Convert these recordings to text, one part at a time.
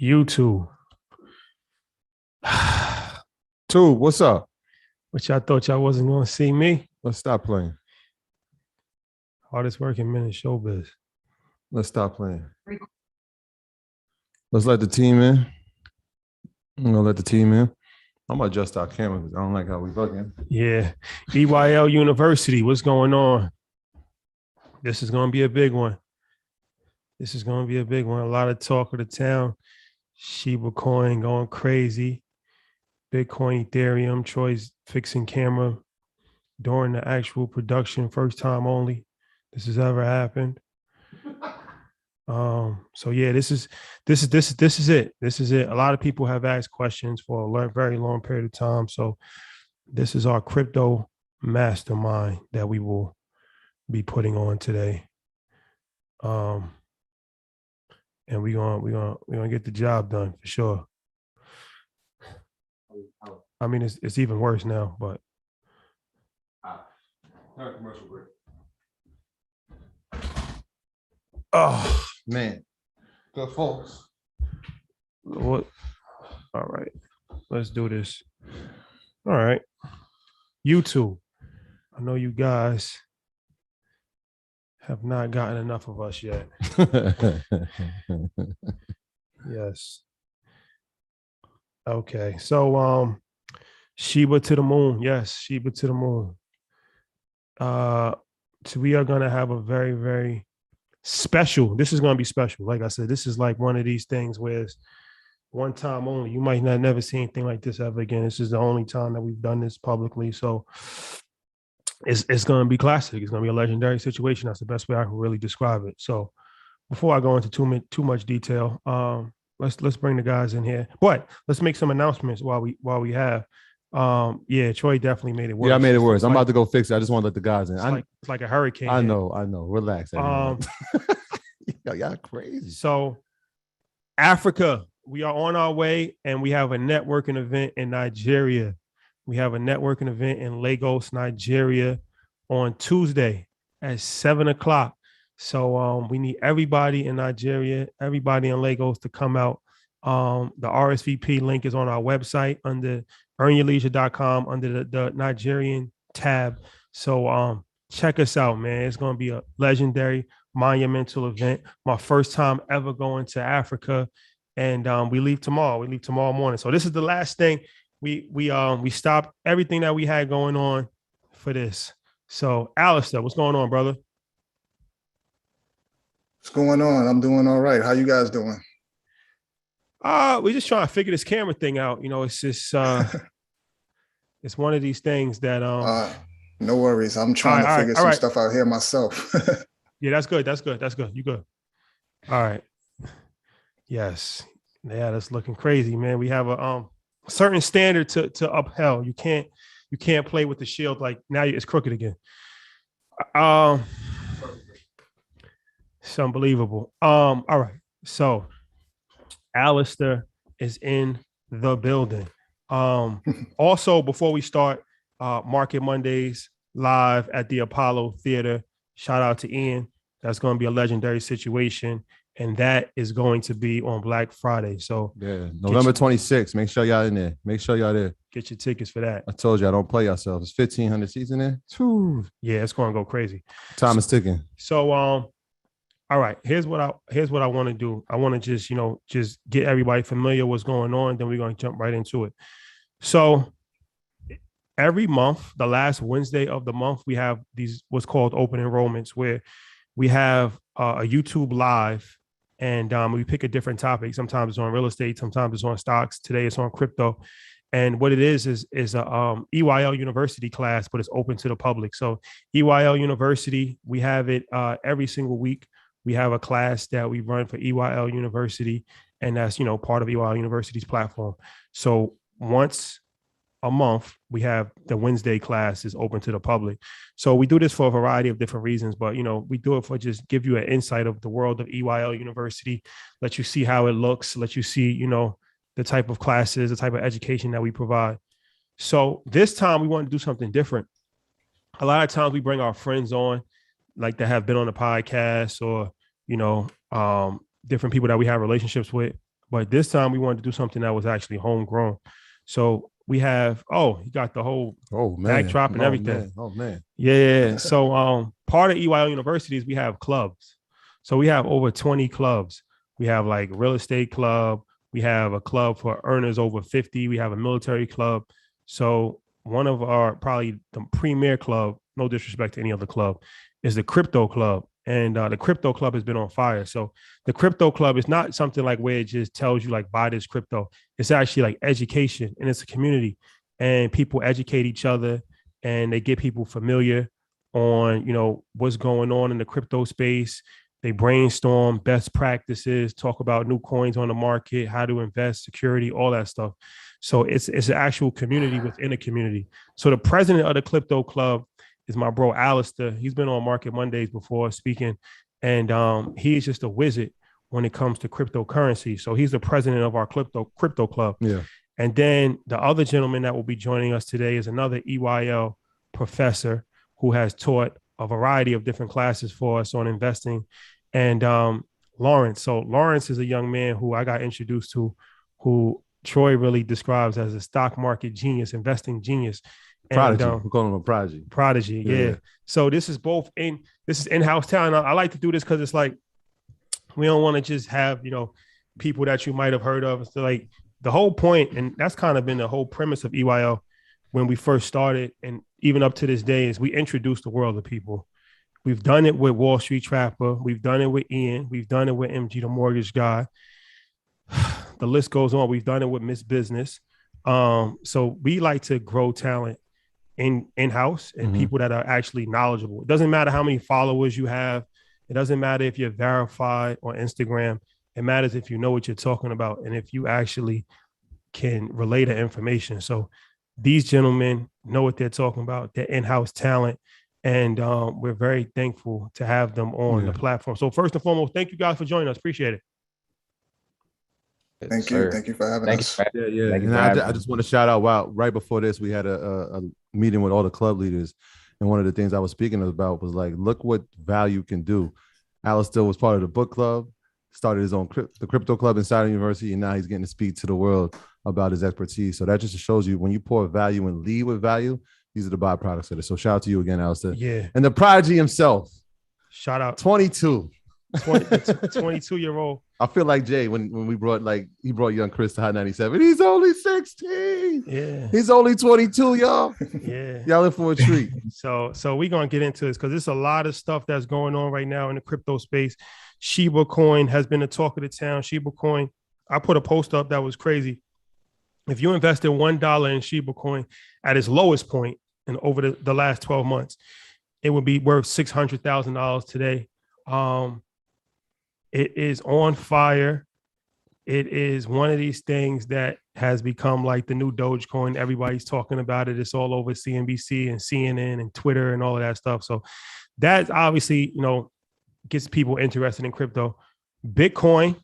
YouTube. Tube, what's up? Which I thought y'all wasn't going to see me. Let's stop playing. Hardest working man in showbiz. Let's stop playing. Let's let the team in. I'm gonna let the team in. I'm gonna adjust our camera because I don't like how we looking. Yeah. EYL University, what's going on? This is going to be a big one. This is going to be a big one. A lot of talk of the town. Shiba coin going crazy. Bitcoin, Ethereum, Troy's fixing camera during the actual production, first time only this has ever happened. So yeah, this is it. This is it. A lot of people have asked questions for a very long period of time. So this is our crypto mastermind that we will be putting on today. And we're gonna get the job done for sure. I mean, it's even worse now, but Commercial break. oh Man, good folks. what? All right, let's do this. All right, YouTube. I know you guys have not gotten enough of us yet. Yes. Okay, so Shiba to the moon. Yes, Shiba to the moon. So we are gonna have a very, very special. This is gonna be special. Like I said, this is like one of these things where it's one time only. You might not never see anything like this ever again. This is the only time that we've done this publicly. So it's gonna be classic. It's gonna be a legendary situation. That's the best way I can really describe it. So before I go into too much detail, let's bring the guys in here. But let's make some announcements while we have. Yeah, Troy definitely made it worse. Yeah, I made it worse. I'm about to go fix it. I just want to let the guys in. It's like a hurricane. I know. Relax. Y'all crazy. So Africa, we are on our way, and we have a networking event in Nigeria. We have a networking event in Lagos, Nigeria, on Tuesday at 7:00. So we need everybody in Nigeria, everybody in Lagos to come out. The RSVP link is on our website under earnyourleisure.com under the Nigerian tab. So check us out, man. It's going to be a legendary, monumental event. My first time ever going to Africa, and we leave tomorrow. We leave tomorrow morning. So this is the last thing. We stopped everything that we had going on for this. So Allister, what's going on, brother? What's going on? I'm doing all right. How you guys doing? We're just trying to figure this camera thing out. You know, it's just it's one of these things that no worries. I'm trying to figure some stuff out here myself. Yeah, that's good. You good. All right. Yes. Yeah, that's looking crazy, man. We have a certain standard to upheld. You can't play with the shield like now it's crooked again. It's unbelievable. All right. So Allister is in the building. Also, before we start, Market Mondays live at the Apollo Theater. Shout out to Ian. That's going to be a legendary situation. And that is going to be on Black Friday. So yeah, November 26th. Make sure y'all in there. Make sure y'all there. Get your tickets for that. I told you I don't play yourselves. It's 1,500 seats in there. Whew. Yeah, it's going to go crazy. Time is ticking. So all right, here's what I want to do. I want to just get everybody familiar with what's going on. Then we're going to jump right into it. So every month, the last Wednesday of the month, we have these what's called open enrollments, where we have a YouTube live, and we pick a different topic. Sometimes it's on real estate, sometimes it's on stocks. Today it's on crypto. And what it is a EYL University class, but it's open to the public. So EYL University, we have it every single week. We have a class that we run for EYL University, and that's, part of EYL University's platform. So once a month, we have the Wednesday class is open to the public. So we do this for a variety of different reasons, but, we do it for just give you an insight of the world of EYL University, let you see how it looks, let you see, the type of classes, the type of education that we provide. So this time we want to do something different. A lot of times we bring our friends on, like that have been on the podcast, or, different people that we have relationships with. But this time we wanted to do something that was actually homegrown. So we have, he got the whole backdrop and everything. Man. Yeah. So part of EYL University is we have clubs. So we have over 20 clubs. We have like real estate club. We have a club for earners over 50. We have a military club. So one of our probably the premier club, no disrespect to any other club, is the crypto club. And the crypto club has been on fire. So the crypto club is not something like where it just tells you like buy this crypto. It's actually like education, and it's a community, and people educate each other, and they get people familiar on, what's going on in the crypto space. They brainstorm best practices, talk about new coins on the market, how to invest, security, all that stuff. So it's an actual community within a community. So the president of the crypto club is my bro Allister. He's been on Market Mondays before speaking, and he's just a wizard when it comes to cryptocurrency. So he's the president of our crypto club. Yeah. And then the other gentleman that will be joining us today is another EYL professor who has taught a variety of different classes for us on investing, and Lawrence. So Lawrence is a young man who I got introduced to, who Troy really describes as a stock market genius, investing genius. Prodigy. We call him a prodigy. Prodigy, yeah. So this is in-house talent. I like to do this because it's like we don't want to just have people that you might have heard of. So like the whole point, and that's kind of been the whole premise of EYL when we first started, and even up to this day, is we introduce the world to people. We've done it with Wall Street Trapper. We've done it with Ian. We've done it with MG, the mortgage guy. The list goes on. We've done it with Miss Business. So we like to grow talent in-house and people that are actually knowledgeable. It doesn't matter how many followers you have. It doesn't matter if you're verified on Instagram. It matters if you know what you're talking about and if you actually can relay the information. So these gentlemen know what they're talking about. They're in-house talent, and we're very thankful to have them on the platform. So first and foremost, thank you guys for joining us. Appreciate it. Thank you. Thank you for having us. Yeah. And I just want to shout out, right before this, we had a meeting with all the club leaders. And one of the things I was speaking about was like, look what value can do. Allister was part of the book club, started his own the crypto club inside the university, and now he's getting to speak to the world about his expertise. So that just shows you when you pour value and lead with value, these are the byproducts of it. So shout out to you again, Allister. Yeah. And the prodigy himself. Shout out. 22. 22-year-old. I feel like Jay when we brought he brought young Chris to Hot 97. He's only 16. Yeah. He's only 22, y'all. Yeah. Y'all in for a treat. So we're gonna get into this because there's a lot of stuff that's going on right now in the crypto space. Shiba coin has been the talk of the town. Shiba coin. I put a post up that was crazy. If you invested $1 in Shiba coin at its lowest point and over the last 12 months, it would be worth $600,000 today. It is on fire. It is one of these things that has become like the new Dogecoin. Everybody's talking about it. It's all over CNBC and CNN and Twitter and all of that stuff. So that obviously, gets people interested in crypto. Bitcoin,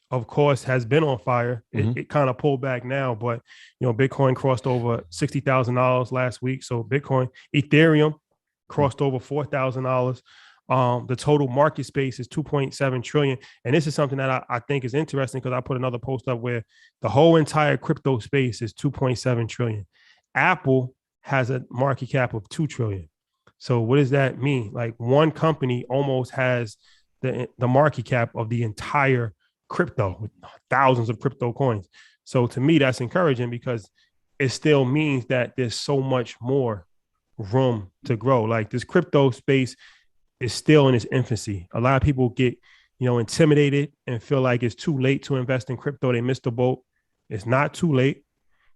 of course, has been on fire. It kind of pulled back now, but Bitcoin crossed over $60,000 last week. So Bitcoin, Ethereum crossed over $4,000. The total market space is 2.7 trillion. And this is something that I think is interesting because I put another post up where the whole entire crypto space is 2.7 trillion. Apple has a market cap of 2 trillion. So what does that mean? Like one company almost has the market cap of the entire crypto with thousands of crypto coins. So to me, that's encouraging because it still means that there's so much more room to grow. Like this crypto space is still in its infancy. A lot of people get, intimidated and feel like it's too late to invest in crypto. They missed the boat. It's not too late.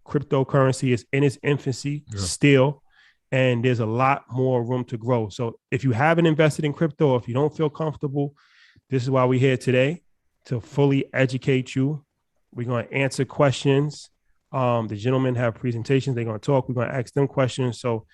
Cryptocurrency is in its infancy still, and there's a lot more room to grow. So if you haven't invested in crypto, if you don't feel comfortable, this is why we're here today, to fully educate you. We're going to answer questions. The gentlemen have presentations. They're going to talk. We're going to ask them questions. So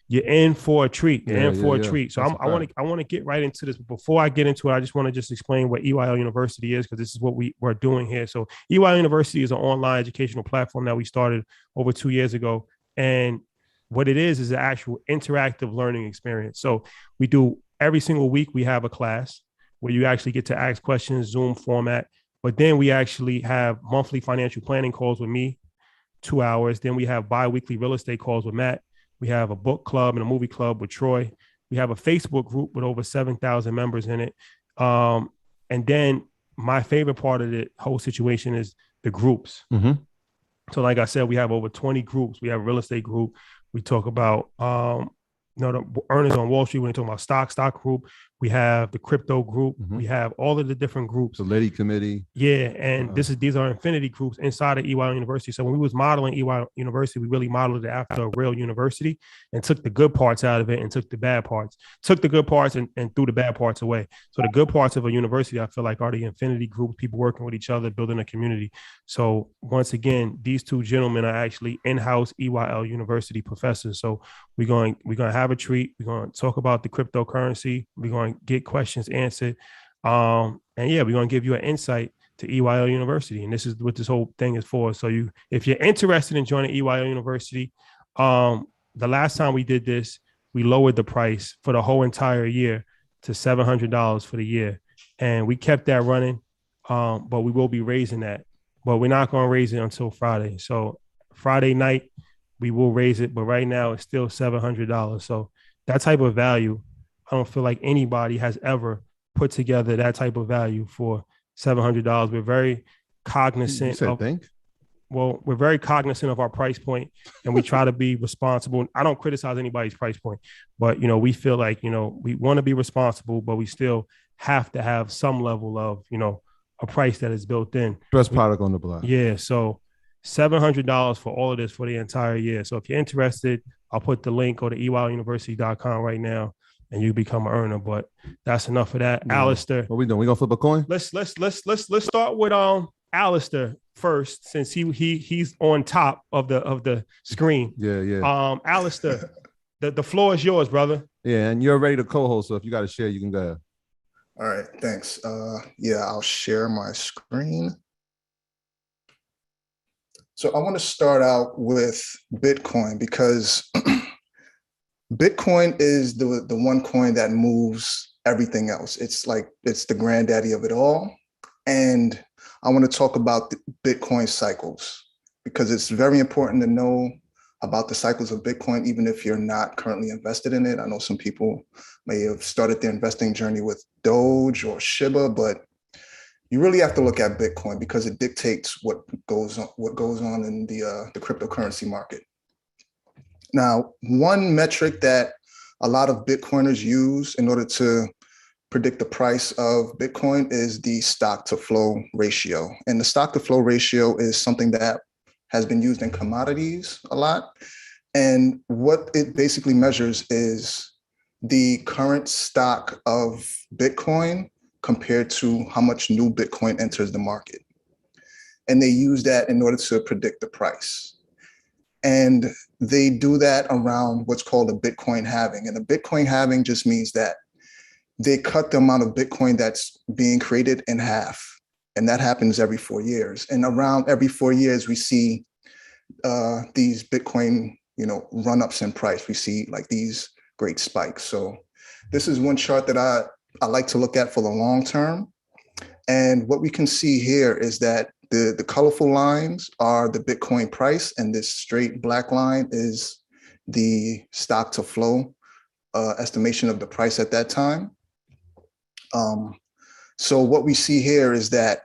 you're in for a treat. You're in for a treat. So I want to get right into this. But before I get into it, I just want to just explain what EYL University is, because this is what we're doing here. So EYL University is an online educational platform that we started over 2 years ago. And what it is an actual interactive learning experience. So we do every single week, we have a class where you actually get to ask questions, Zoom format. But then we actually have monthly financial planning calls with me, 2 hours. Then we have bi-weekly real estate calls with Matt. We have a book club and a movie club with Troy. We have a Facebook group with over 7,000 members in it. And then my favorite part of the whole situation is the groups. Mm-hmm. So like I said, we have over 20 groups. We have a real estate group. We talk about the earnings on Wall Street when they talk about stock group. We have the crypto group. Mm-hmm. We have all of the different groups. The lady committee. Yeah, and these are infinity groups inside of EY University. So when we was modeling EY University, we really modeled it after a real university and took the good parts out of it and took the bad parts. Took the good parts and threw the bad parts away. So the good parts of a university, I feel like, are the infinity groups, people working with each other, building a community. So once again, these two gentlemen are actually in-house EYL University professors. So we're going to have a treat. We're going to talk about the cryptocurrency. We're going to get questions answered. And yeah, we're going to give you an insight to EYL University. And this is what this whole thing is for. So if you're interested in joining EYL University, the last time we did this, we lowered the price for the whole entire year to $700 for the year. And we kept that running. But we will be raising that, but we're not going to raise it until Friday. So Friday night, we will raise it, but right now it's still $700. So that type of value, I don't feel like anybody has ever put together that type of value for $700. We're very cognizant we're very cognizant of our price point, and we try to be responsible. I don't criticize anybody's price point, but, we feel like, we want to be responsible, but we still have to have some level of, a price that is built in. Best product on the block. Yeah. So $700 for all of this for the entire year. So if you're interested, I'll put the link, go to eyuniversity.com right now and you become an earner. But that's enough of that. Yeah. Allister. What we doing? We gonna flip a coin? Let's start with Allister first, since he's on top of the screen. Yeah. Allister, the floor is yours, brother. Yeah, and you're ready to co-host, so if you got to share, you can go ahead. All right, thanks. I'll share my screen. So I want to start out with Bitcoin, because Bitcoin is the one coin that moves everything else. It's the granddaddy of it all. And I want to talk about the Bitcoin cycles, because it's very important to know about the cycles of Bitcoin, even if you're not currently invested in it. I know some people may have started their investing journey with Doge or Shiba, but you really have to look at Bitcoin because it dictates what goes on in the cryptocurrency market. Now, one metric that a lot of Bitcoiners use in order to predict the price of Bitcoin is the stock to flow ratio. And the stock to flow ratio is something that has been used in commodities a lot. And what it basically measures is the current stock of Bitcoin compared to how much new Bitcoin enters the market. And they use that in order to predict the price. And they do that around what's called a Bitcoin halving. And a Bitcoin halving just means that they cut the amount of Bitcoin that's being created in half. And that happens every 4 years. And around every 4 years, we see these Bitcoin, run-ups in price. We see like these great spikes. So this is one chart that I like to look at for the long term. And what we can see here is that the colorful lines are the Bitcoin price, and this straight black line is the stock to flow estimation of the price at that time. So what we see here is that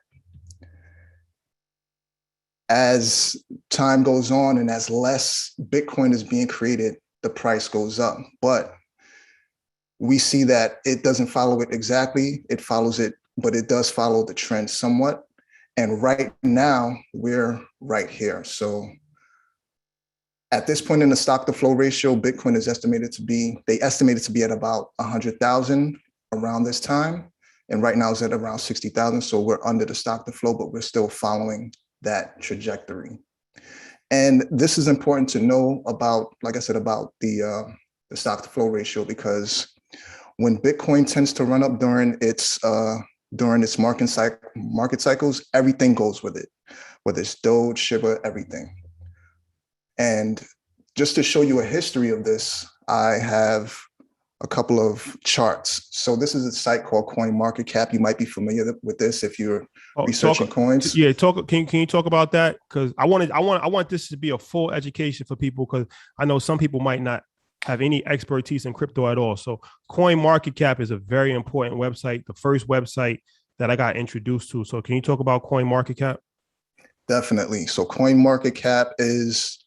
as time goes on and as less Bitcoin is being created, the price goes up. But we see that it doesn't follow it exactly. It follows it, but it does follow the trend somewhat. And right now, we're right here. So at this point in the stock to flow ratio, Bitcoin is estimated to be at about 100,000 around this time. And right now it's at around 60,000. So we're under the stock to flow, but we're still following that trajectory. And this is important to know about, like I said, about the stock to flow ratio, because when Bitcoin tends to run up during its market cycles, everything goes with it, whether it's Doge, Shiba, everything. And just to show you a history of this, I have a couple of charts. So this is a site called CoinMarketCap. You might be familiar with this if you're researching coins. Yeah, Can you talk about that? Because I want this to be a full education for people, because I know some people might not have any expertise in crypto at all. So CoinMarketCap is a very important website, the first website that I got introduced to. So can you talk about CoinMarketCap? Definitely. So CoinMarketCap is,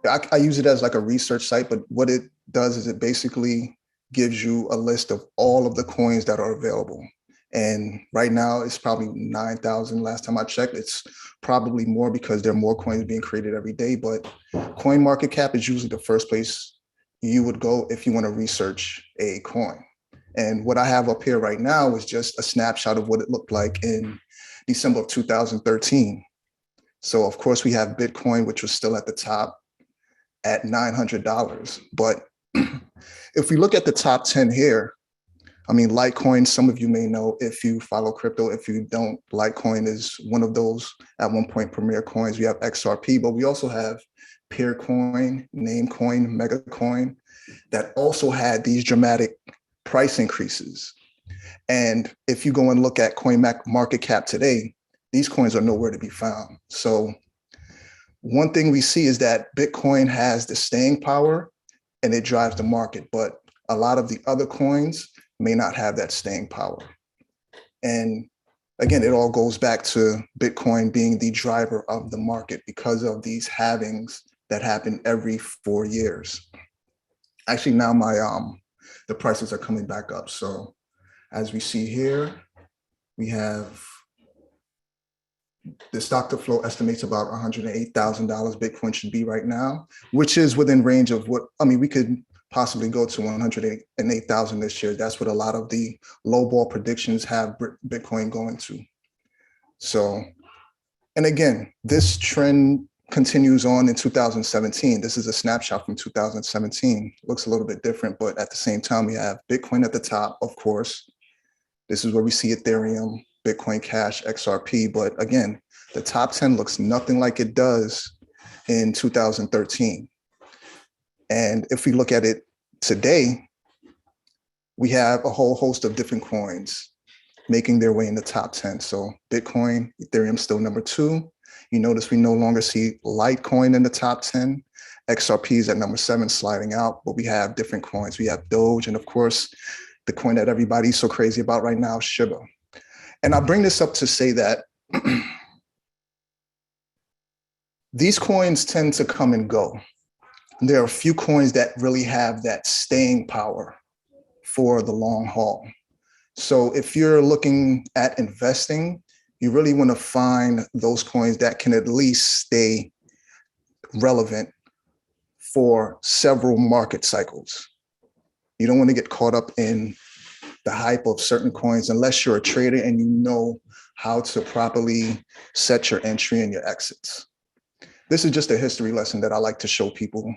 I use it as like a research site, but what it does is it basically gives you a list of all of the coins that are available. And right now it's probably 9,000. Last time I checked, it's probably more because there are more coins being created every day. But CoinMarketCap is usually the first place you would go if you want to research a coin. And what I have up here right now is just a snapshot of what it looked like in December of 2013. So of course we have Bitcoin, which was still at the top at $900. But if we look at the top 10 here, I mean, Litecoin, some of you may know if you follow crypto. If you don't, Litecoin is one of those at one point premier coins. We have XRP, but we also have Peercoin, Namecoin, Megacoin that also had these dramatic price increases. And if you go and look at CoinMarketCap today, these coins are nowhere to be found. So one thing we see is that Bitcoin has the staying power and it drives the market, but a lot of the other coins may not have that staying power. And again, it all goes back to Bitcoin being the driver of the market because of these halvings that happen every 4 years. Actually, now the prices are coming back up. So as we see here, we have the stock to flow estimates about $108,000 Bitcoin should be right now, which is within range of what, I mean, we could possibly go to 108,000 this year. That's what a lot of the lowball predictions have Bitcoin going to. So, and again, this trend continues on in 2017. This is a snapshot from 2017. Looks a little bit different, but at the same time, we have Bitcoin at the top, of course. This is where we see Ethereum, Bitcoin Cash, XRP. But again, the top 10 looks nothing like it does in 2013. And if we look at it today, we have a whole host of different coins making their way in the top 10. So Bitcoin, Ethereum still number 2. You notice we no longer see Litecoin in the top 10. XRP is at number 7 sliding out, but we have different coins. We have Doge, and of course, the coin that everybody's so crazy about right now, Shiba. And I bring this up to say that these coins tend to come and go. There are a few coins that really have that staying power for the long haul. So if you're looking at investing, you really want to find those coins that can at least stay relevant for several market cycles. You don't want to get caught up in the hype of certain coins unless you're a trader and you know how to properly set your entry and your exits. This is just a history lesson that I like to show people,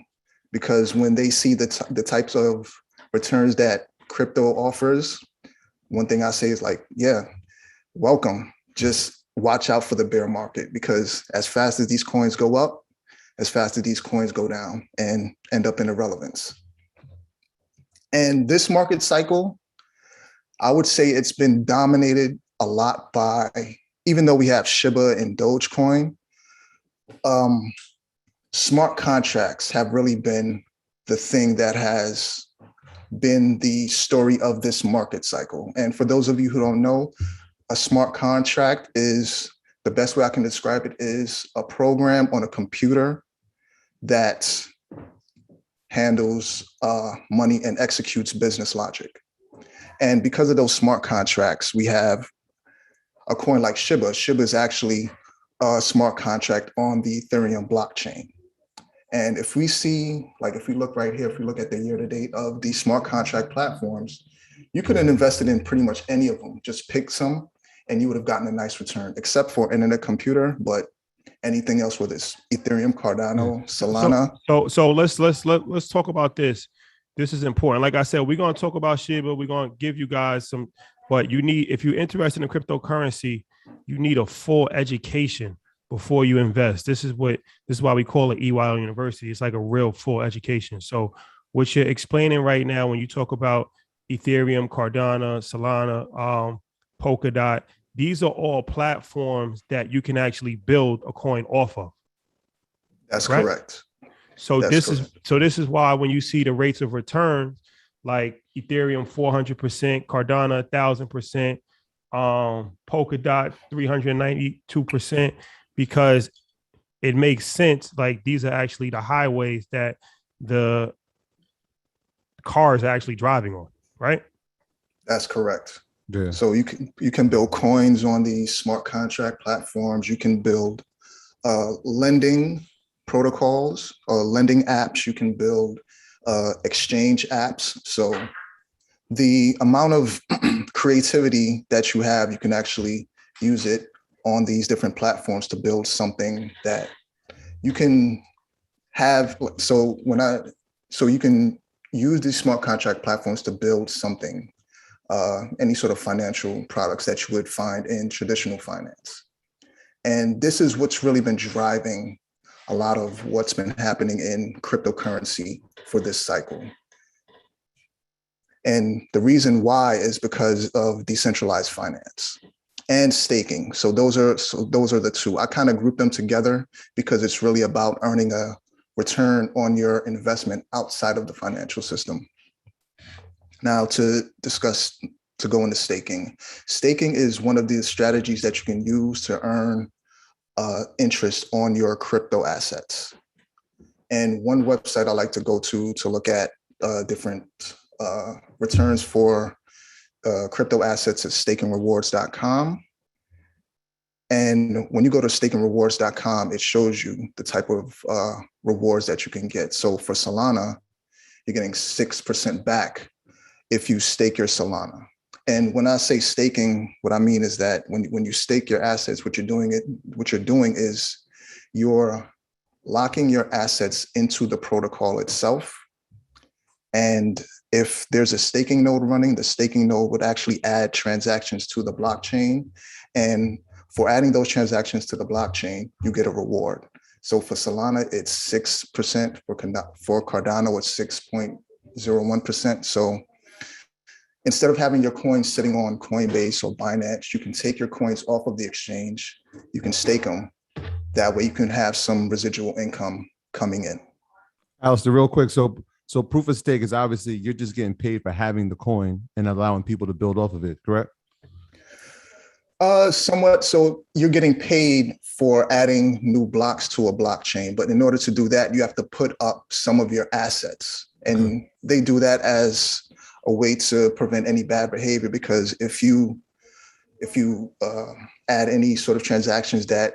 because when they see the types of returns that crypto offers, one thing I say is like, yeah, welcome. Just watch out for the bear market, because as fast as these coins go up, as fast as these coins go down and end up in irrelevance. And this market cycle, I would say it's been dominated a lot by, even though we have Shiba and Dogecoin, smart contracts have really been the thing that has been the story of this market cycle. And for those of you who don't know, a smart contract is, the best way I can describe it is a program on a computer that handles money and executes business logic. And because of those smart contracts, we have a coin like Shiba. Shiba is actually a smart contract on the Ethereum blockchain. And if we see, like if we look right here, if we look at the year to date of these smart contract platforms, you could have invested in pretty much any of them. Just pick some and you would have gotten a nice return, except for Internet Computer, but anything else, whether it's Ethereum, Cardano, Solana. So let's talk about this. This is important. Like I said, we're going to talk about Shiba. We're going to give you guys some, but you need, if you're interested in cryptocurrency, you need a full education before you invest. This is why we call it EYL University. It's like a real full education. So what you're explaining right now when you talk about Ethereum, Cardano, Solana, Polkadot, these are all platforms that you can actually build a coin off of. That's correct. So this is why when you see the rates of return, like Ethereum 400%, Cardano 1,000%, Polkadot 392%, because it makes sense. Like these are actually the highways that the cars are actually driving on, right? That's correct. Yeah. So you can build coins on these smart contract platforms. You can build lending protocols or lending apps. You can build exchange apps. So the amount of creativity that you have, you can actually use it on these different platforms to build something that you can have. So you can use these smart contract platforms to build something, any sort of financial products that you would find in traditional finance. And this is what's really been driving a lot of what's been happening in cryptocurrency for this cycle. And the reason why is because of decentralized finance and staking. So those are the two. I kind of group them together because it's really about earning a return on your investment outside of the financial system. Now to go into staking. Staking is one of the strategies that you can use to earn interest on your crypto assets. And one website I like to go to look at different returns for crypto assets is stakingrewards.com. And when you go to stakingrewards.com, it shows you the type of rewards that you can get. So for Solana, you're getting 6% back if you stake your Solana. And when I say staking, what I mean is that when you stake your assets, what you're doing is you're locking your assets into the protocol itself. And if there's a staking node running, the staking node would actually add transactions to the blockchain. And for adding those transactions to the blockchain, you get a reward. So for Solana, it's 6%. For Cardano, it's 6.01%. So instead of having your coins sitting on Coinbase or Binance, you can take your coins off of the exchange. You can stake them. That way you can have some residual income coming in. Allister, real quick. So proof of stake is obviously you're just getting paid for having the coin and allowing people to build off of it, correct? Somewhat. So you're getting paid for adding new blocks to a blockchain. But in order to do that, you have to put up some of your assets. And they do that as a way to prevent any bad behavior, because if you add any sort of transactions that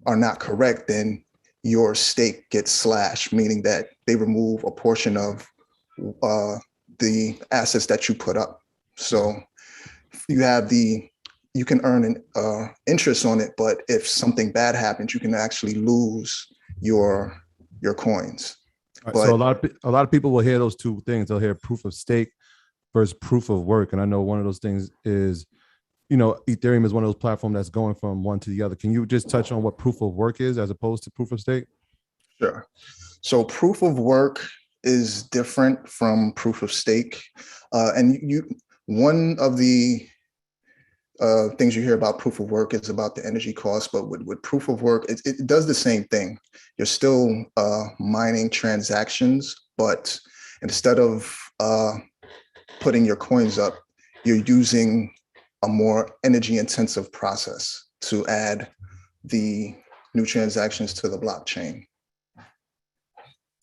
are not correct, then your stake gets slashed, meaning that they remove a portion of the assets that you put up. So you can earn an interest on it, but if something bad happens, you can actually lose your coins. Right, so a lot of people will hear those two things. They'll hear proof of stake versus proof of work. And I know one of those things is, Ethereum is one of those platforms that's going from one to the other. Can you just touch on what proof of work is as opposed to proof of stake? Sure. So proof of work is different from proof of stake. And one of the things you hear about proof of work is about the energy cost, but with proof of work, it does the same thing. You're still mining transactions, but instead of putting your coins up, you're using a more energy intensive process to add the new transactions to the blockchain,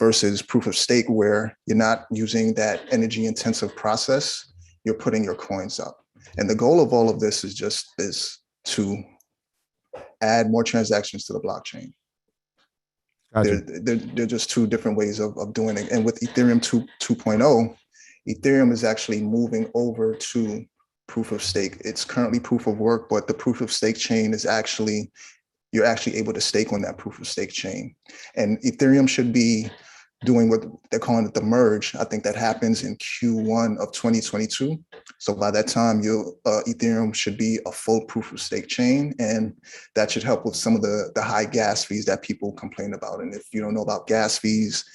versus proof of stake, where you're not using that energy intensive process, you're putting your coins up. And the goal of all of this is to add more transactions to the blockchain. Gotcha. They're just two different ways of doing it. And with Ethereum 2.0, Ethereum is actually moving over to proof of stake. It's currently proof of work, but the proof of stake chain is you're actually able to stake on that proof of stake chain. And Ethereum should be doing what they're calling it the merge. I think that happens in Q1 of 2022. So by that time, Ethereum should be a full proof of stake chain, and that should help with some of the high gas fees that people complain about. And if you don't know about gas fees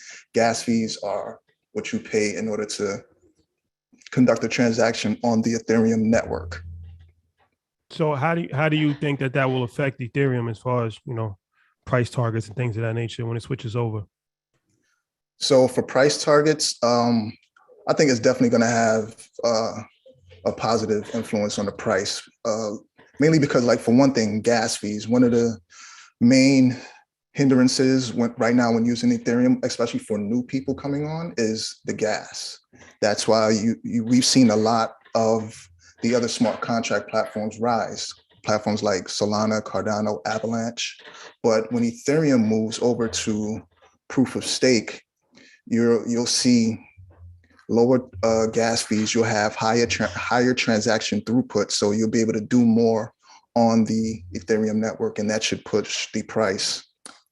are what you pay in order to conduct a transaction on the Ethereum network. So how do you think that will affect Ethereum as far as, price targets and things of that nature when it switches over? So for price targets, I think it's definitely going to have a positive influence on the price, mainly because, like, for one thing, gas fees. One of the main hindrances right now when using Ethereum, especially for new people coming on, is the gas. That's why we've seen a lot of the other smart contract platforms rise, platforms like Solana, Cardano, Avalanche. But when Ethereum moves over to proof of stake, you'll see lower gas fees. You'll have higher transaction throughput, so you'll be able to do more on the Ethereum network, and that should push the price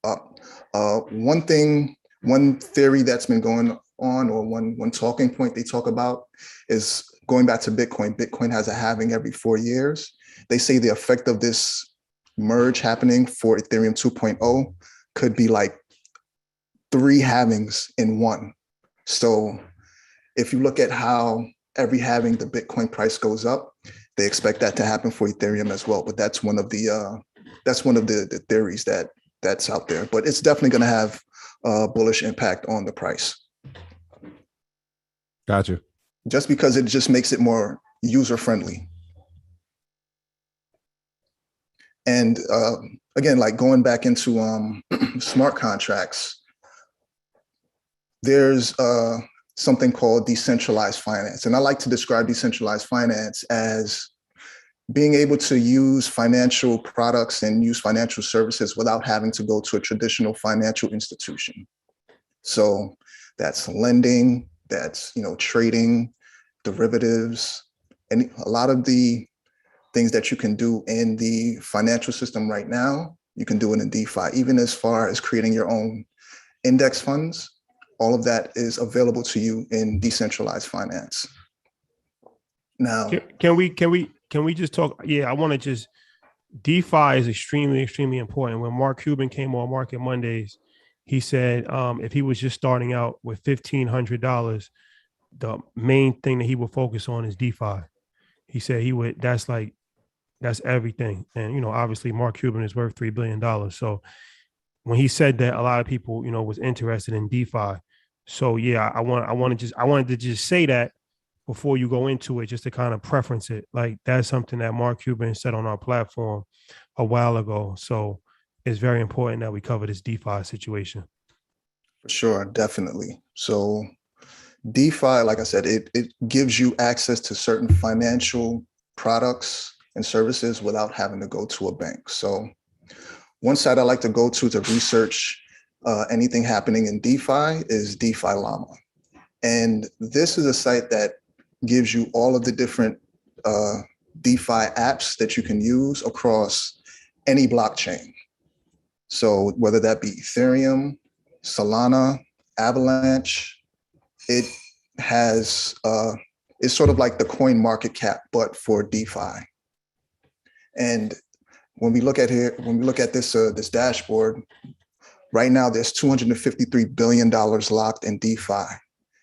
up. One theory that's been going on, or one talking point they talk about, is going back to Bitcoin. Bitcoin has a halving every 4 years. They say the effect of this merge happening for Ethereum 2.0 could be like 3 halvings in one. So if you look at how every halving the Bitcoin price goes up, they expect that to happen for Ethereum as well. But that's one of the theories that's out there. But it's definitely going to have a bullish impact on the price. Gotcha. Just because it just makes it more user friendly. And again, like going back into smart contracts, there's something called decentralized finance. And I like to describe decentralized finance as being able to use financial products and use financial services without having to go to a traditional financial institution. So that's lending, that's, trading, derivatives, and a lot of the things that you can do in the financial system right now, you can do it in DeFi, even as far as creating your own index funds. All of that is available to you in decentralized finance. Now, can we just talk? Yeah, I want to just, DeFi is extremely, extremely important. When Mark Cuban came on Market Mondays, he said if he was just starting out with $1,500, the main thing that he would focus on is DeFi. He said that's everything. And, obviously Mark Cuban is worth $3 billion. So when he said that, a lot of people, was interested in DeFi. So yeah, I wanted to just say that before you go into it, just to kind of preference it. Like, that's something that Mark Cuban said on our platform a while ago. So it's very important that we cover this DeFi situation. For sure, definitely. So DeFi, like I said, it gives you access to certain financial products and services without having to go to a bank. So one site I like to go to research anything happening in DeFi is DeFi Llama. And this is a site that gives you all of the different DeFi apps that you can use across any blockchain. So whether that be Ethereum, Solana, Avalanche, it has it's sort of like the coin market cap, but for DeFi. And when we look at this dashboard, right now there's $253 billion locked in DeFi.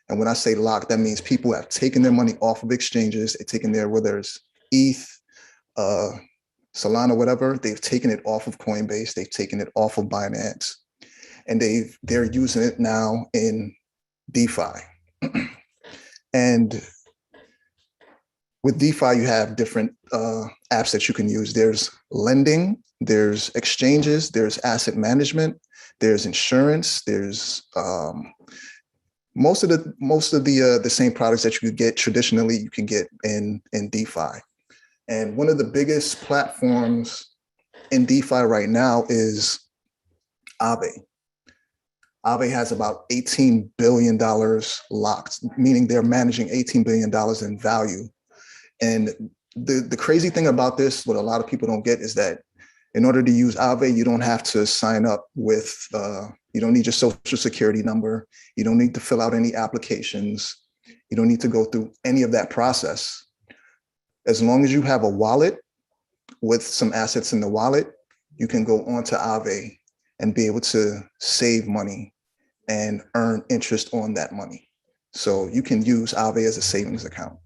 And when I say locked, that means people have taken their money off of exchanges, they've taken whether it's ETH, Solana, whatever, they've taken it off of Coinbase, they've taken it off of Binance, and they're using it now in DeFi. And with DeFi, you have different apps that you can use. There's lending, there's exchanges, there's asset management, there's insurance, there's most of the same products that you could get traditionally, you can get in DeFi. And one of the biggest platforms in DeFi right now is Aave. Aave has about $18 billion locked, meaning they're managing $18 billion in value. And the crazy thing about this, what a lot of people don't get, is that in order to use Aave, you don't have to sign up with, you don't need your social security number. You don't need to fill out any applications. You don't need to go through any of that process. As long as you have a wallet with some assets in the wallet, you can go onto Aave and be able to save money and earn interest on that money. So you can use Aave as a savings account.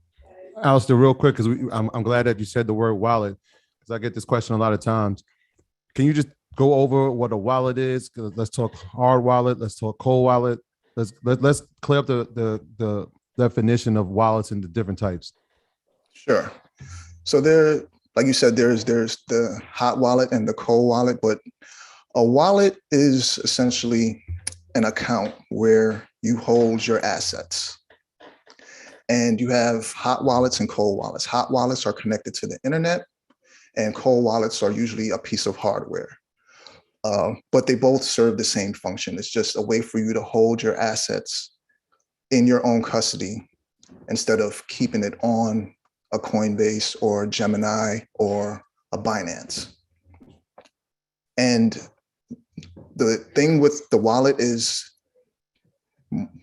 Allister, real quick, because I'm glad that you said the word wallet, because I get this question a lot of times. Can you just go over what a wallet is? Let's talk hard wallet. Let's talk cold wallet. Let's clear up the definition of wallets and the different types. Sure. So there, like you said, there's the hot wallet and the cold wallet, but a wallet is essentially an account where you hold your assets. And you have hot wallets and cold wallets. Hot wallets are connected to the internet, and cold wallets are usually a piece of hardware. But they both serve the same function. It's just a way for you to hold your assets in your own custody instead of keeping it on a Coinbase or Gemini or a Binance. And the thing with the wallet is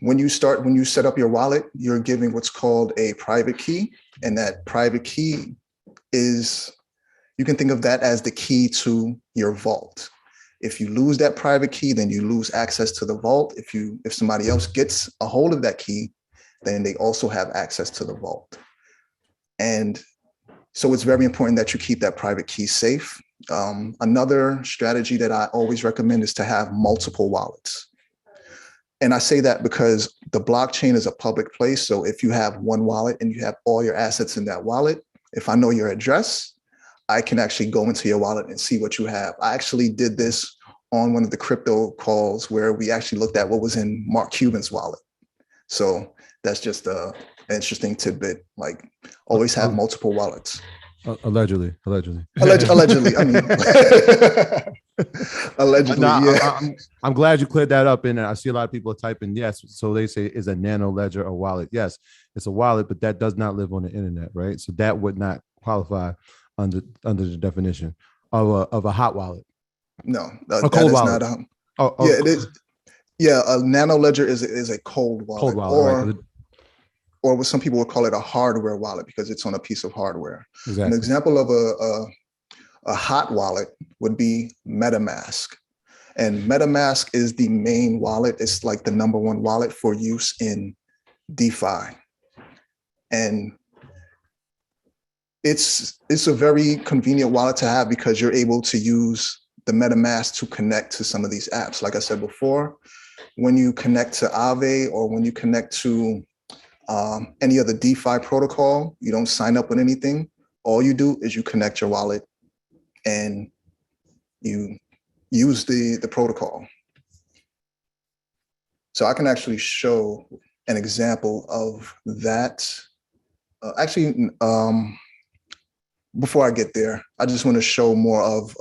when you set up your wallet, you're giving what's called a private key. And that private key is, you can think of that as the key to your vault. If you lose that private key, then you lose access to the vault. If somebody else gets a hold of that key, then they also have access to the vault. And so it's very important that you keep that private key safe. Another strategy that I always recommend is to have multiple wallets. And I say that because the blockchain is a public place. So if you have one wallet and you have all your assets in that wallet, if I know your address, I can actually go into your wallet and see what you have. I actually did this on one of the crypto calls where we actually looked at what was in Mark Cuban's wallet. So that's just an interesting tidbit. Like, always have multiple wallets. Allegedly. Allegedly. I mean, allegedly. No, yeah. I'm glad you cleared that up. And I see a lot of people typing yes. So they say, is a nano ledger a wallet? Yes, it's a wallet, but that does not live on the internet, right? So that would not qualify under the definition of a hot wallet. No, a cold wallet. Yeah, it is. Yeah, a nano ledger is a cold wallet. Cold wallet, right? Or what some people would call it a hardware wallet because it's on a piece of hardware. Exactly. An example of a hot wallet would be MetaMask. And MetaMask is the main wallet. It's like the number one wallet for use in DeFi. And it's a very convenient wallet to have because you're able to use the MetaMask to connect to some of these apps. Like I said before, when you connect to Aave or when you connect to any other DeFi protocol, you don't sign up with anything. All you do is you connect your wallet and you use the protocol. So I can actually show an example of that. Before I get there, I just want to show more of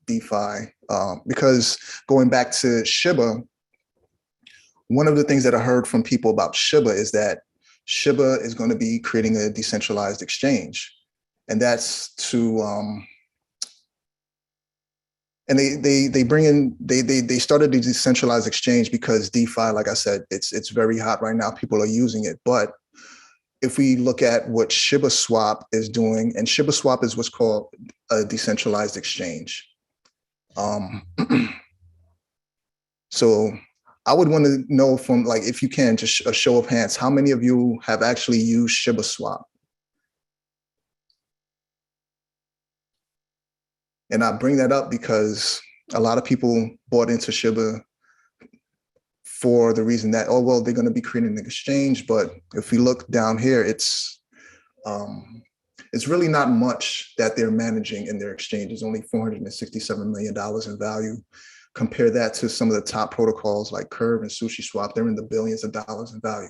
DeFi because going back to Shiba, one of the things that I heard from people about Shiba is that Shiba is going to be creating a decentralized exchange. And that's to, and they started the decentralized exchange because DeFi, like I said, it's very hot right now. People are using it. But if we look at what Shiba Swap is doing, and Shiba Swap is what's called a decentralized exchange. So I would want to know from, like, if you can, just a show of hands, how many of you have actually used Shiba Swap? And I bring that up because a lot of people bought into Shiba for the reason that, oh, well, they're going to be creating an exchange. But if we look down here, it's really not much that they're managing in their exchange. It's only $467 million in value. Compare that to some of the top protocols like Curve and SushiSwap. They're in the billions of dollars in value.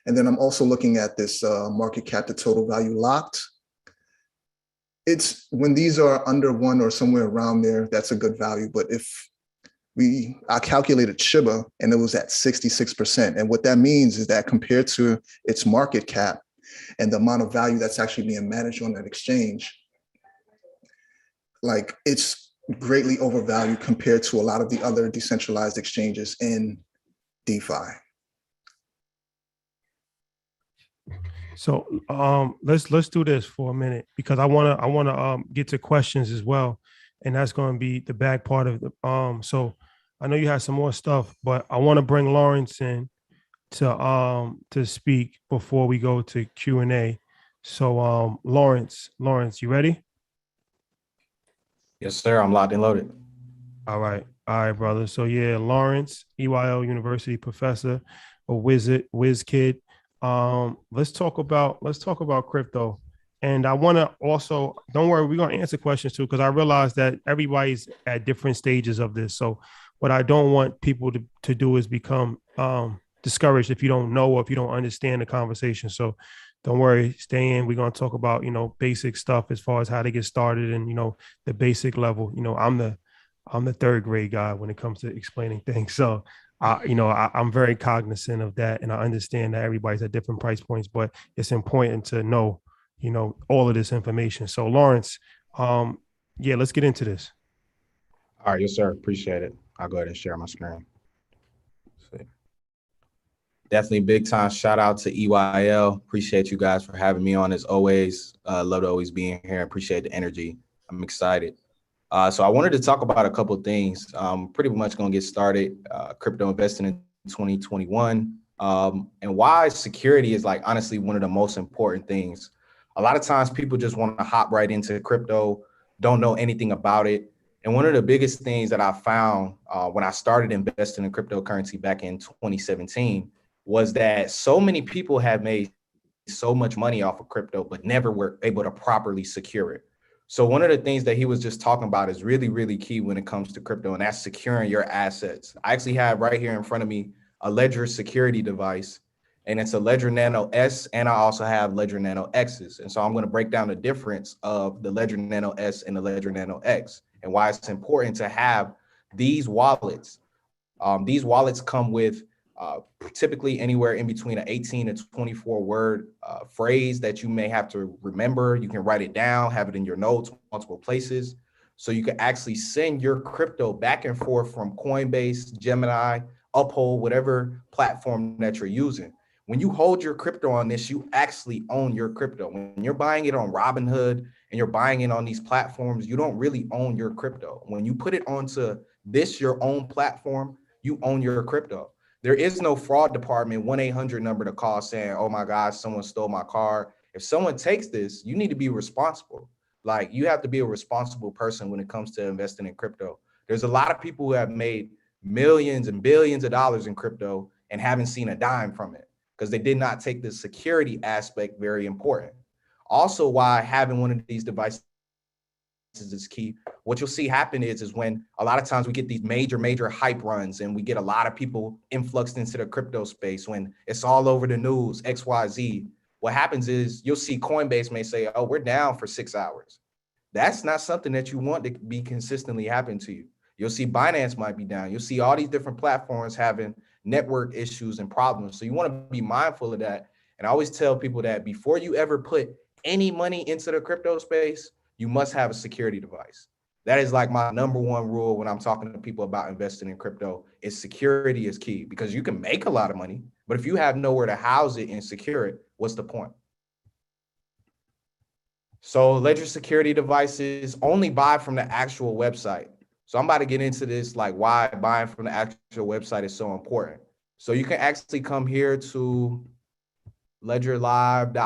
And then I'm also looking at this market cap to total value locked. It's when these are under one or somewhere around there, that's a good value. But if I calculated Shiba and it was at 66%. And what that means is that compared to its market cap and the amount of value that's actually being managed on that exchange, like, it's greatly overvalued compared to a lot of the other decentralized exchanges in DeFi. So let's do this for a minute because I wanna get to questions as well, and that's going to be the back part of the so I know you have some more stuff, but I want to bring Lawrence in to speak before we go to Q&A. So Lawrence, you ready? Yes, sir. I'm locked and loaded. All right. All right, brother. So yeah, Lawrence, EYL University professor, a whiz kid. Let's talk about crypto. And I want to also, don't worry, we're gonna answer questions too, because I realize that everybody's at different stages of this. So what I don't want people to do is become discouraged if you don't know or if you don't understand the conversation. So don't worry, stay in. We're gonna talk about, basic stuff as far as how to get started and the basic level. I'm the third grade guy when it comes to explaining things. So, I'm very cognizant of that, and I understand that everybody's at different price points, but it's important to know, all of this information. So, Lawrence, yeah, let's get into this. All right, yes, sir. Appreciate it. I'll go ahead and share my screen. See. Definitely big time shout out to EYL. Appreciate you guys for having me on as always. Love to always being here. Appreciate the energy. I'm excited. So I wanted to talk about a couple of things. Pretty much going to get started. Crypto investing in 2021, and why security is like honestly one of the most important things. A lot of times people just want to hop right into crypto, don't know anything about it. And one of the biggest things that I found when I started investing in cryptocurrency back in 2017 was that so many people have made so much money off of crypto, but never were able to properly secure it. So one of the things that he was just talking about is really, really key when it comes to crypto, and that's securing your assets. I actually have right here in front of me a Ledger security device, and it's a Ledger Nano S, and I also have Ledger Nano X's. And so I'm going to break down the difference of the Ledger Nano S and the Ledger Nano X and why it's important to have these wallets. These wallets come with typically anywhere in between an 18 to 24 word phrase that you may have to remember. You can write it down, have it in your notes, multiple places. So you can actually send your crypto back and forth from Coinbase, Gemini, Uphold, whatever platform that you're using. When you hold your crypto on this, you actually own your crypto. When you're buying it on Robinhood and you're buying it on these platforms, you don't really own your crypto. When you put it onto this, your own platform, you own your crypto. There is no fraud department 1-800 number to call saying, oh my gosh, someone stole my car. If someone takes this, you need to be responsible. Like you have to be a responsible person when it comes to investing in crypto. There's a lot of people who have made millions and billions of dollars in crypto and haven't seen a dime from it because they did not take the security aspect very important. Also, why having one of these devices is key. What you'll see happen is when a lot of times we get these major hype runs and we get a lot of people influxed into the crypto space when it's all over the news, XYZ. What happens is you'll see Coinbase may say, oh, we're down for 6 hours. That's not something that you want to be consistently happening to you. You'll see Binance might be down. You'll see all these different platforms having network issues and problems. So you want to be mindful of that. And I always tell people that before you ever put any money into the crypto space, you must have a security device. That is like my number one rule when I'm talking to people about investing in crypto is security is key because you can make a lot of money, but if you have nowhere to house it and secure it, what's the point? So Ledger security devices only buy from the actual website. So I'm about to get into this, like why buying from the actual website is so important. So you can actually come here to ledger.com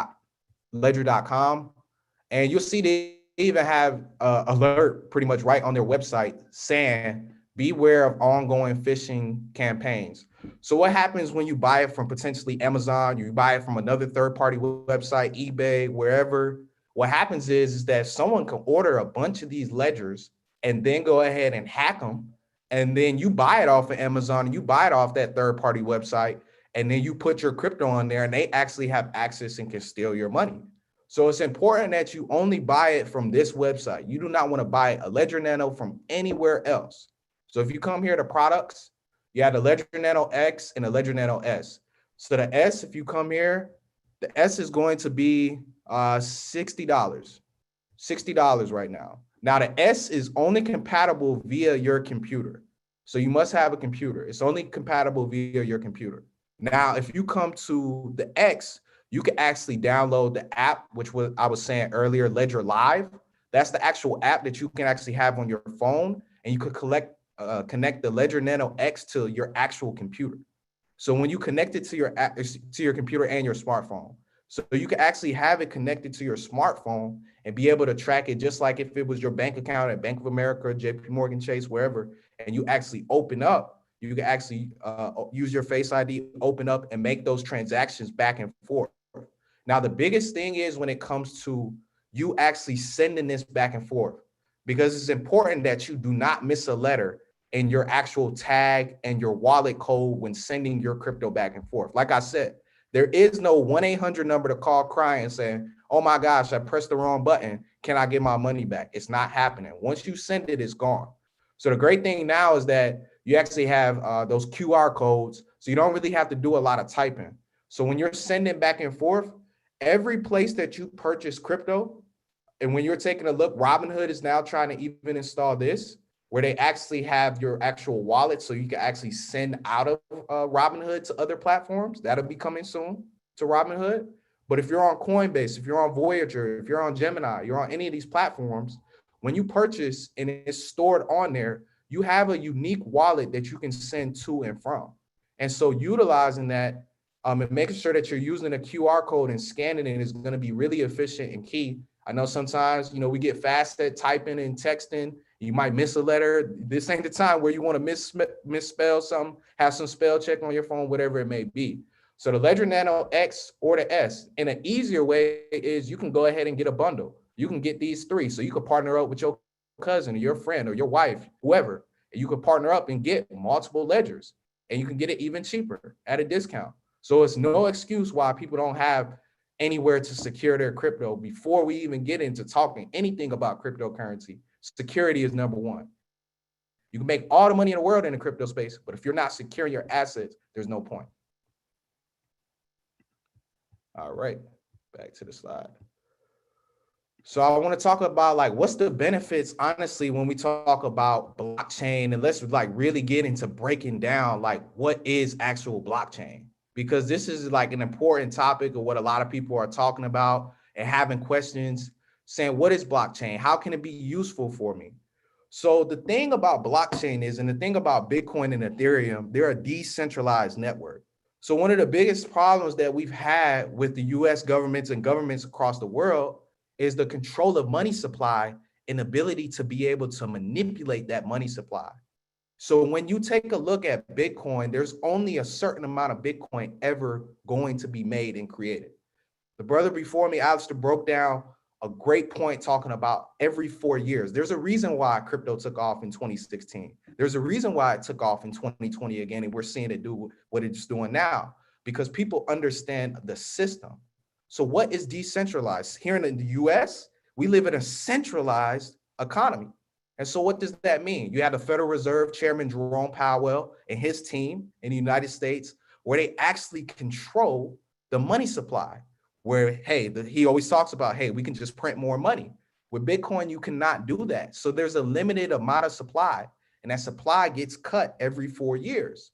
and you'll see they even have alert pretty much right on their website saying, beware of ongoing phishing campaigns. So what happens when you buy it from potentially Amazon, you buy it from another third-party website, eBay, wherever, what happens is that someone can order a bunch of these ledgers and then go ahead and hack them. And then you buy it off of Amazon and you buy it off that third-party website. And then you put your crypto on there and they actually have access and can steal your money. So it's important that you only buy it from this website. You do not want to buy a Ledger Nano from anywhere else. So if you come here to products, you have the Ledger Nano X and the Ledger Nano S. So the S, if you come here, the S is going to be $60 right now. Now the S is only compatible via your computer. So you must have a computer. It's only compatible via your computer. Now, if you come to the X, you can actually download the app, which I was saying earlier, Ledger Live. That's the actual app that you can actually have on your phone, and you could connect the Ledger Nano X to your actual computer. So when you connect it to your computer and your smartphone, so you can actually have it connected to your smartphone and be able to track it just like if it was your bank account at Bank of America, JP Morgan Chase, wherever, and you actually open up, you can actually use your Face ID, open up and make those transactions back and forth. Now, the biggest thing is when it comes to you actually sending this back and forth, because it's important that you do not miss a letter in your actual tag and your wallet code when sending your crypto back and forth. Like I said, there is no 1-800 number to call crying saying, oh my gosh, I pressed the wrong button. Can I get my money back? It's not happening. Once you send it, it's gone. So the great thing now is that you actually have those QR codes, so you don't really have to do a lot of typing. So when you're sending back and forth, every place that you purchase crypto, and when you're taking a look, Robinhood is now trying to even install this, where they actually have your actual wallet, so you can actually send out of Robinhood to other platforms. That'll be coming soon to Robinhood. But if you're on Coinbase, if you're on Voyager, if you're on Gemini, you're on any of these platforms, when you purchase and it's stored on there, you have a unique wallet that you can send to and from. And so utilizing that and making sure that you're using a QR code and scanning it is going to be really efficient and key. I know sometimes, we get fast at typing and texting. You might miss a letter. This ain't the time where you want to misspell something, have some spell check on your phone, whatever it may be. So the Ledger Nano X or the S, in an easier way is you can go ahead and get a bundle. You can get these 3. So you can partner up with your cousin or your friend or your wife, whoever, and you can partner up and get multiple ledgers, and you can get it even cheaper at a discount. So it's no excuse why people don't have anywhere to secure their crypto. Before we even get into talking anything about cryptocurrency, security is number one. You can make all the money in the world in the crypto space, but if you're not securing your assets, there's no point. All right, back to the slide. So I want to talk about what's the benefits, honestly, when we talk about blockchain, and let's really get into breaking down what is actual blockchain, because this is an important topic of what a lot of people are talking about and having questions saying, what is blockchain? How can it be useful for me? So the thing about blockchain is, and the thing about Bitcoin and Ethereum, they're a decentralized network. So one of the biggest problems that we've had with the US governments and governments across the world is the control of money supply and ability to be able to manipulate that money supply. So when you take a look at Bitcoin, there's only a certain amount of Bitcoin ever going to be made and created. The brother before me, Allister, broke down a great point talking about every 4 years. There's a reason why crypto took off in 2016. There's a reason why it took off in 2020 again, and we're seeing it do what it's doing now, because people understand the system. So what is decentralized? Here in the US, we live in a centralized economy. And so what does that mean? You have the Federal Reserve Chairman Jerome Powell and his team in the United States, where they actually control the money supply, where, he always talks about, we can just print more money. With Bitcoin, you cannot do that. So there's a limited amount of supply, and that supply gets cut every 4 years.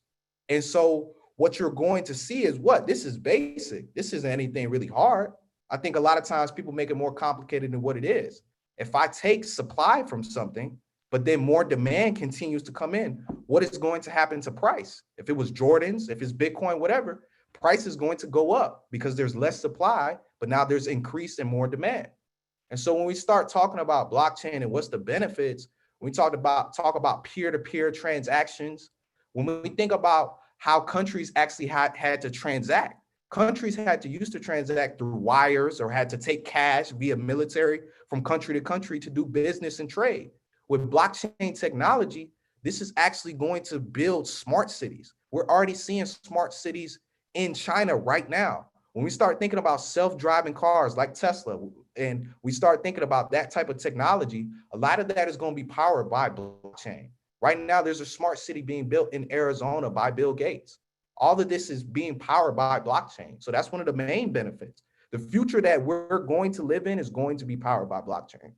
And so what you're going to see is this is basic. This isn't anything really hard. I think a lot of times people make it more complicated than what it is. If I take supply from something, but then more demand continues to come in, what is going to happen to price? If it was Jordans, if it's Bitcoin, whatever, price is going to go up because there's less supply, but now there's increase and more demand. And so when we start talking about blockchain and what's the benefits, when we talk about peer-to-peer transactions, when we think about how countries actually had to transact. Countries had to used to transact through wires or had to take cash via military from country to country to do business and trade. With blockchain technology, this is actually going to build smart cities. We're already seeing smart cities in China right now. When we start thinking about self-driving cars like Tesla, and we start thinking about that type of technology, a lot of that is going to be powered by blockchain. Right now, there's a smart city being built in Arizona by Bill Gates. All of this is being powered by blockchain. So that's one of the main benefits. The future that we're going to live in is going to be powered by blockchain.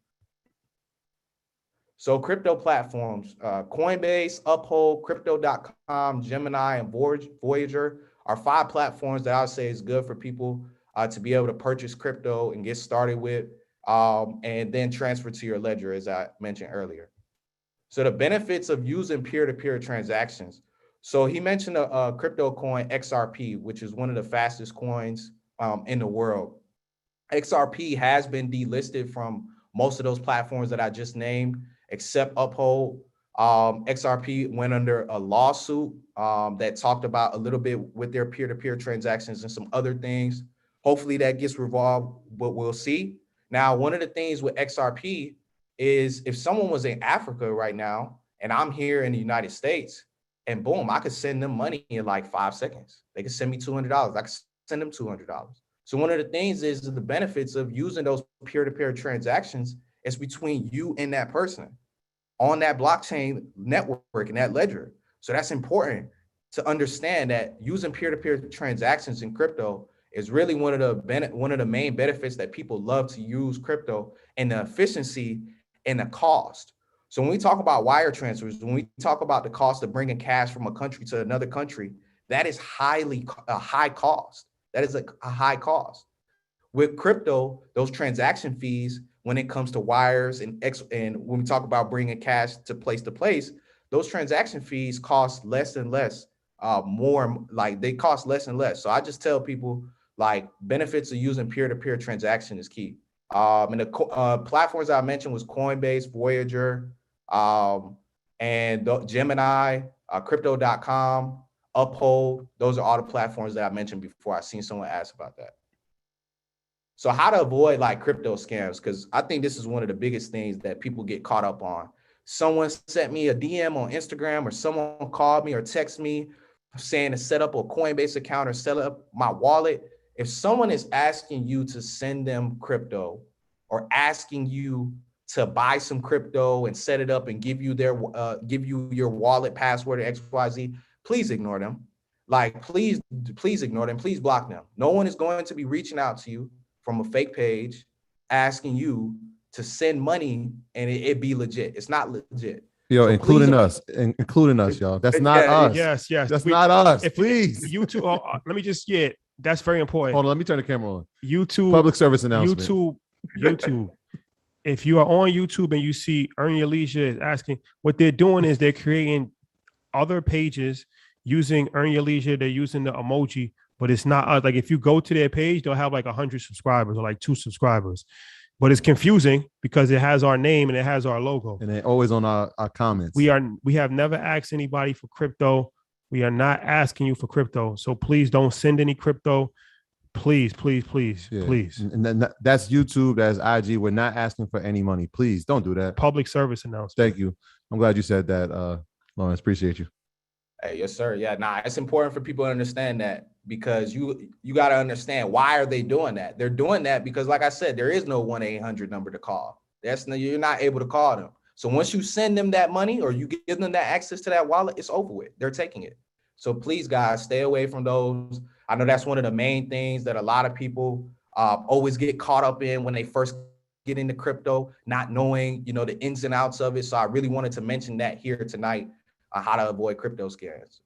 So crypto platforms, Coinbase, Uphold, Crypto.com, Gemini, and Voyager are 5 platforms that I would say is good for people to be able to purchase crypto and get started with, and then transfer to your ledger, as I mentioned earlier. So the benefits of using peer-to-peer transactions. So he mentioned a crypto coin XRP, which is one of the fastest coins in the world. XRP has been delisted from most of those platforms that I just named, except Uphold. XRP went under a lawsuit that talked about a little bit with their peer-to-peer transactions and some other things. Hopefully that gets resolved, but we'll see. Now, one of the things with XRP is if someone was in Africa right now and I'm here in the United States, and boom, I could send them money in like 5 seconds. They could send me $200. I could send them $200. So one of the things is the benefits of using those peer-to-peer transactions is between you and that person on that blockchain network and that ledger. So that's important to understand that using peer-to-peer transactions in crypto is really one of the main benefits that people love to use crypto, and the efficiency and the cost. So when we talk about wire transfers, when we talk about the cost of bringing cash from a country to another country, that is a high cost. That is a high cost. With crypto, those transaction fees, when it comes to wires and when we talk about bringing cash to place, those transaction fees cost less and less, more, like they cost less and less. So I just tell people, like, benefits of using peer-to-peer transaction is key. And the platforms I mentioned was Coinbase, Voyager, and Gemini, crypto.com, Uphold. Those are all the platforms that I mentioned before. I seen someone ask about that. So how to avoid like crypto scams, because I think this is one of the biggest things that people get caught up on. Someone sent me a DM on Instagram, or someone called me or texted me saying to set up a Coinbase account or set up my wallet. If someone is asking you to send them crypto, or asking you to buy some crypto and set it up and give you your wallet password or XYZ, please ignore them. Like, please ignore them. Please block them. No one is going to be reaching out to you from a fake page asking you to send money and it be legit. It's not legit. Yo, So including us, y'all. That's not us. Yes. That's not us. If Please. YouTube, let me just that's very important. Hold on, let me turn the camera on. YouTube, Public service announcement. YouTube. If you are on YouTube and you see Earn Your Leisure is asking, what they're doing is they're creating other pages using Earn Your Leisure. They're using the emoji, but it's not like if you go to their page, they'll have like 100 subscribers or like 2 subscribers. But it's confusing because it has our name and it has our logo. And they're always on our comments. We have never asked anybody for crypto. We are not asking you for crypto. So please don't send any crypto. Please. And then that's YouTube, that's IG. We're not asking for any money. Please don't do that. Public service announcement. Thank you. I'm glad you said that, Lawrence. Appreciate you. Hey, yes, sir. Yeah, it's important for people to understand that, because you got to understand, why are they doing that? They're doing that because, like I said, there is no 1-800 number to call. You're not able to call them. So once you send them that money or you give them that access to that wallet, it's over with. They're taking it. So please, guys, stay away from those. I know that's one of the main things that a lot of people always get caught up in when they first get into crypto, not knowing, the ins and outs of it. So I really wanted to mention that here tonight, how to avoid crypto scams.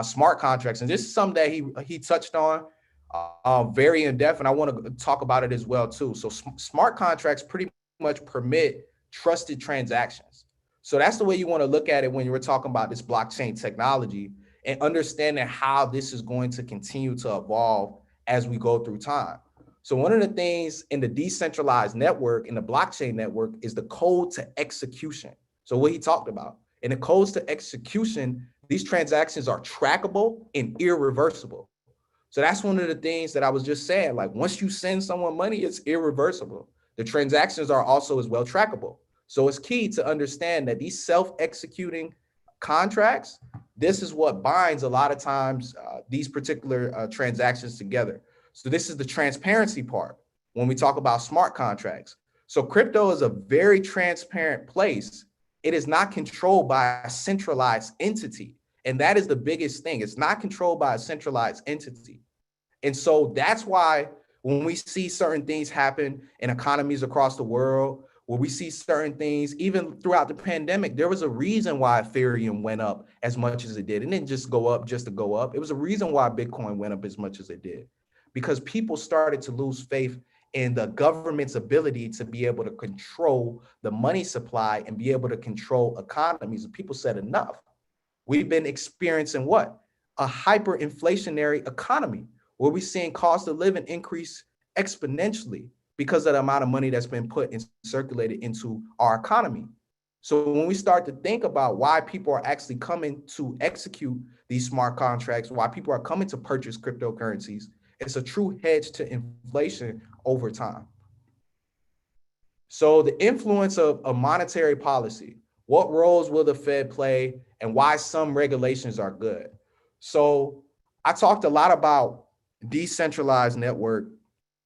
Smart contracts, and this is something that he touched on very in depth, and I want to talk about it as well too. So smart contracts pretty much permit trusted transactions. So that's the way you want to look at it when you were talking about this blockchain technology, and understanding how this is going to continue to evolve as we go through time. So one of the things in the decentralized network, in the blockchain network, is the code to execution. So what he talked about, in the codes to execution, these transactions are trackable and irreversible. So that's one of the things that I was just saying, like, once you send someone money, it's irreversible. The transactions are also as well trackable. So it's key to understand that these self-executing contracts, this is what binds a lot of times these particular transactions together. So this is the transparency part when we talk about smart contracts. So crypto is a very transparent place. It is not controlled by a centralized entity. And that is the biggest thing. It's not controlled by a centralized entity. And so that's why when we see certain things happen in economies across the world, where we see certain things, even throughout the pandemic, there was a reason why Ethereum went up as much as it did. It didn't just go up just to go up. It was a reason why Bitcoin went up as much as it did, because people started to lose faith in the government's ability to be able to control the money supply and be able to control economies. And people said enough. We've been experiencing what? A hyperinflationary economy where we're seeing cost of living increase exponentially because of the amount of money that's been put and circulated into our economy. So when we start to think about why people are actually coming to execute these smart contracts, why people are coming to purchase cryptocurrencies, it's a true hedge to inflation over time. So the influence of a monetary policy, what roles will the Fed play and why some regulations are good? So I talked a lot about decentralized network,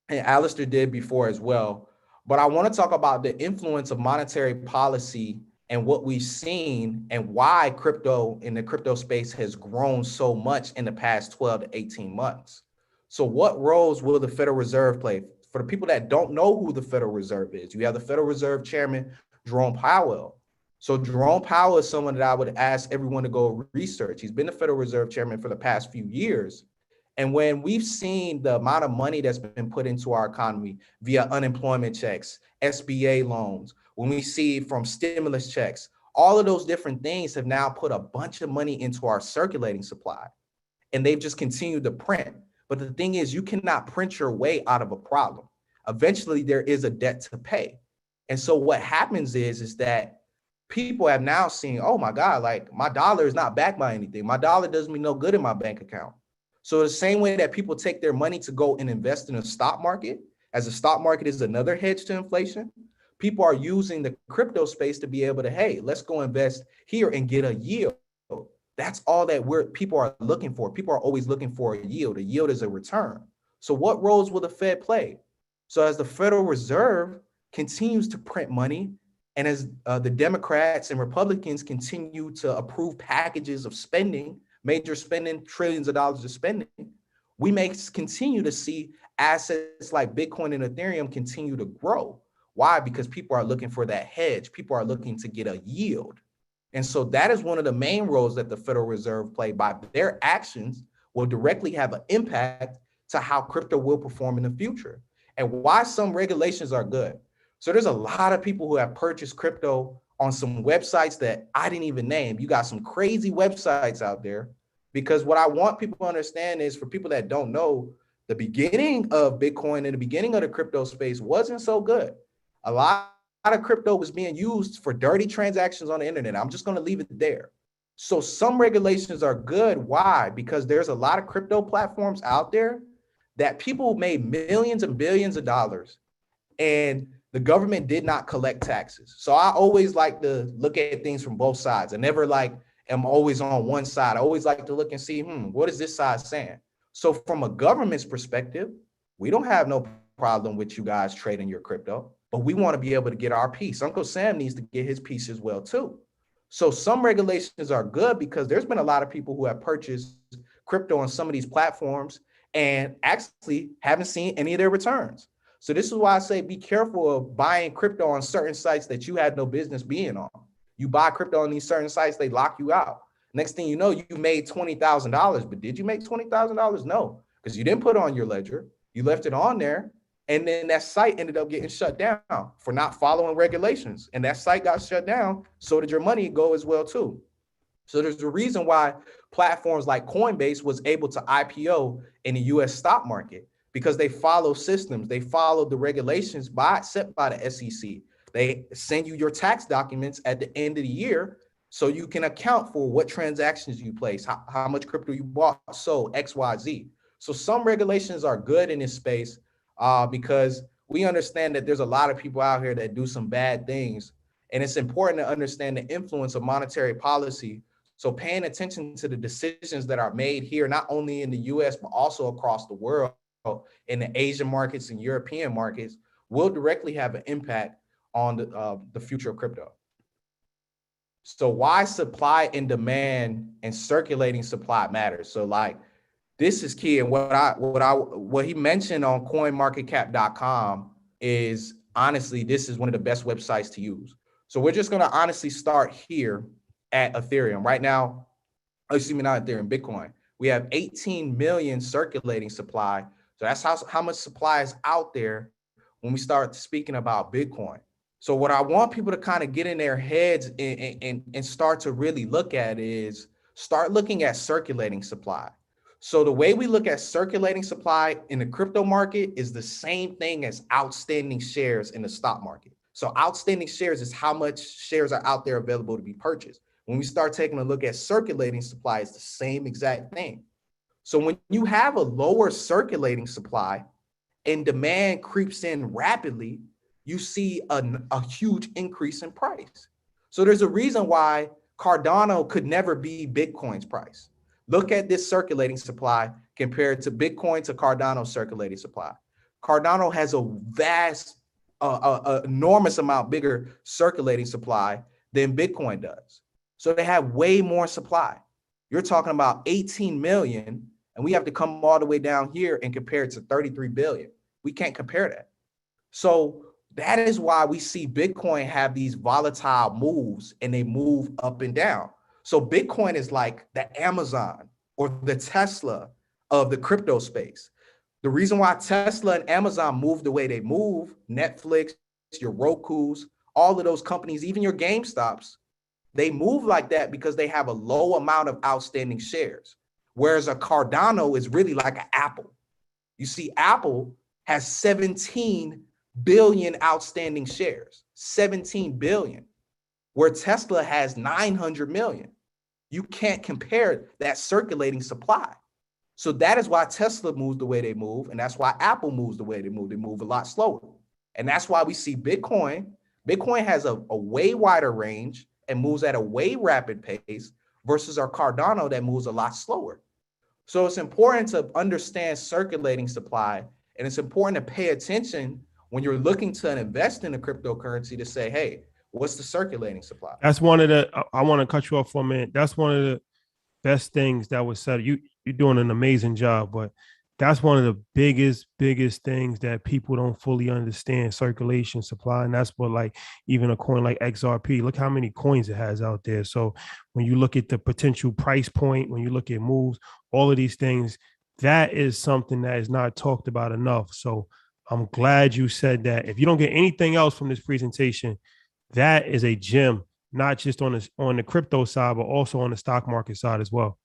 and Allister did before as well, but I want to talk about the influence of monetary policy and what we've seen and why crypto in the crypto space has grown so much in the past 12 to 18 months. So what roles will the Federal Reserve play? For the people that don't know who the Federal Reserve is, you have the Federal Reserve Chairman, Jerome Powell. So Jerome Powell is someone that I would ask everyone to go research. He's been the Federal Reserve Chairman for the past few years. And when we've seen the amount of money that's been put into our economy via unemployment checks, SBA loans, when we see from stimulus checks, all of those different things have now put a bunch of money into our circulating supply. And they've just continued to print. But the thing is, you cannot print your way out of a problem. Eventually, there is a debt to pay. And so what happens is that people have now seen, oh my God, like my dollar is not backed by anything. My dollar does me no good in my bank account. So the same way that people take their money to go and invest in a stock market, as the stock market is another hedge to inflation, people are using the crypto space to be able to, hey, let's go invest here and get a yield. That's all that people are looking for. People are always looking for a yield. A yield is a return. So what roles will the Fed play? So as the Federal Reserve continues to print money, and as the Democrats and Republicans continue to approve packages of spending, major spending, trillions of dollars of spending, we may continue to see assets like Bitcoin and Ethereum continue to grow. Why? Because people are looking for that hedge. People are looking to get a yield. And so that is one of the main roles that the Federal Reserve play. By their actions will directly have an impact to how crypto will perform in the future and why some regulations are good. So there's a lot of people who have purchased crypto on some websites that I didn't even name. You got some crazy websites out there, because what I want people to understand is, for people that don't know, the beginning of Bitcoin and the beginning of the crypto space wasn't so good. A lot of crypto was being used for dirty transactions on the internet. I'm just going to leave it there. So some regulations are good. Why? Because there's a lot of crypto platforms out there that people made millions and billions of dollars, and the government did not collect taxes. So I always like to look at things from both sides. I never am always on one side. I always like to look and see, what is this side saying? So from a government's perspective, we don't have no problem with you guys trading your crypto, but we want to be able to get our piece. Uncle Sam needs to get his piece as well too. So some regulations are good because there's been a lot of people who have purchased crypto on some of these platforms and actually haven't seen any of their returns. So this is why I say be careful of buying crypto on certain sites that you had no business being on. You buy crypto on these certain sites, they lock you out. Next thing you know, you made $20,000, but did you make $20,000? No, because you didn't put it on your ledger. You left it on there, and then that site ended up getting shut down for not following regulations. And that site got shut down, so did your money go as well too. So there's a reason why platforms like Coinbase was able to IPO in the US stock market, because they follow systems. They follow the regulations set by the SEC. They send you your tax documents at the end of the year so you can account for what transactions you place, how much crypto you bought, sold, X, Y, Z. So some regulations are good in this space because we understand that there's a lot of people out here that do some bad things. And it's important to understand the influence of monetary policy. So paying attention to the decisions that are made here, not only in the US, but also across the world, in the Asian markets and European markets, will directly have an impact on the future of crypto. So why supply and demand and circulating supply matters. So this is key. And what he mentioned on coinmarketcap.com is, honestly, this is one of the best websites to use. So we're just going to honestly start here at Ethereum right now. Excuse me, not Ethereum, Bitcoin. We have 18 million circulating supply. So that's how much supply is out there when we start speaking about Bitcoin. So what I want people to kind of get in their heads and start to really look at is, start looking at circulating supply. So the way we look at circulating supply in the crypto market is the same thing as outstanding shares in the stock market. So outstanding shares is how much shares are out there available to be purchased. When we start taking a look at circulating supply, it's the same exact thing. So when you have a lower circulating supply and demand creeps in rapidly, you see a huge increase in price. So there's a reason why Cardano could never be Bitcoin's price. Look at this circulating supply compared to Bitcoin to Cardano's circulating supply. Cardano has a vast, enormous amount bigger circulating supply than Bitcoin does. So they have way more supply. You're talking about 18 million, and we have to come all the way down here and compare it to 33 billion. We can't compare that. So that is why we see Bitcoin have these volatile moves, and they move up and down. So Bitcoin is like the Amazon or the Tesla of the crypto space. The reason why Tesla and Amazon move the way they move, Netflix, your Rokus, all of those companies, even your GameStops, they move like that because they have a low amount of outstanding shares. Whereas a Cardano is really like an Apple. You see, Apple has 17 billion outstanding shares, 17 billion, where Tesla has 900 million. You can't compare that circulating supply. So that is why Tesla moves the way they move, and that's why Apple moves the way they move. They move a lot slower. And that's why we see Bitcoin. Bitcoin has a way wider range and moves at a way rapid pace versus our Cardano that moves a lot slower. So it's important to understand circulating supply, and it's important to pay attention when you're looking to invest in a cryptocurrency to say, hey, what's the circulating supply? That's one of the, I want to cut you off for a minute. That's one of the best things that was said. You're doing an amazing job, but that's one of the biggest things that people don't fully understand, circulation supply. And that's what, like, even a coin like XRP, look how many coins it has out there. So when you look at the potential price point, when you look at moves, all of these things, that is something that is not talked about enough. So I'm glad you said that. If you don't get anything else from this presentation, that is a gem, not just on the crypto side, but also on the stock market side as well.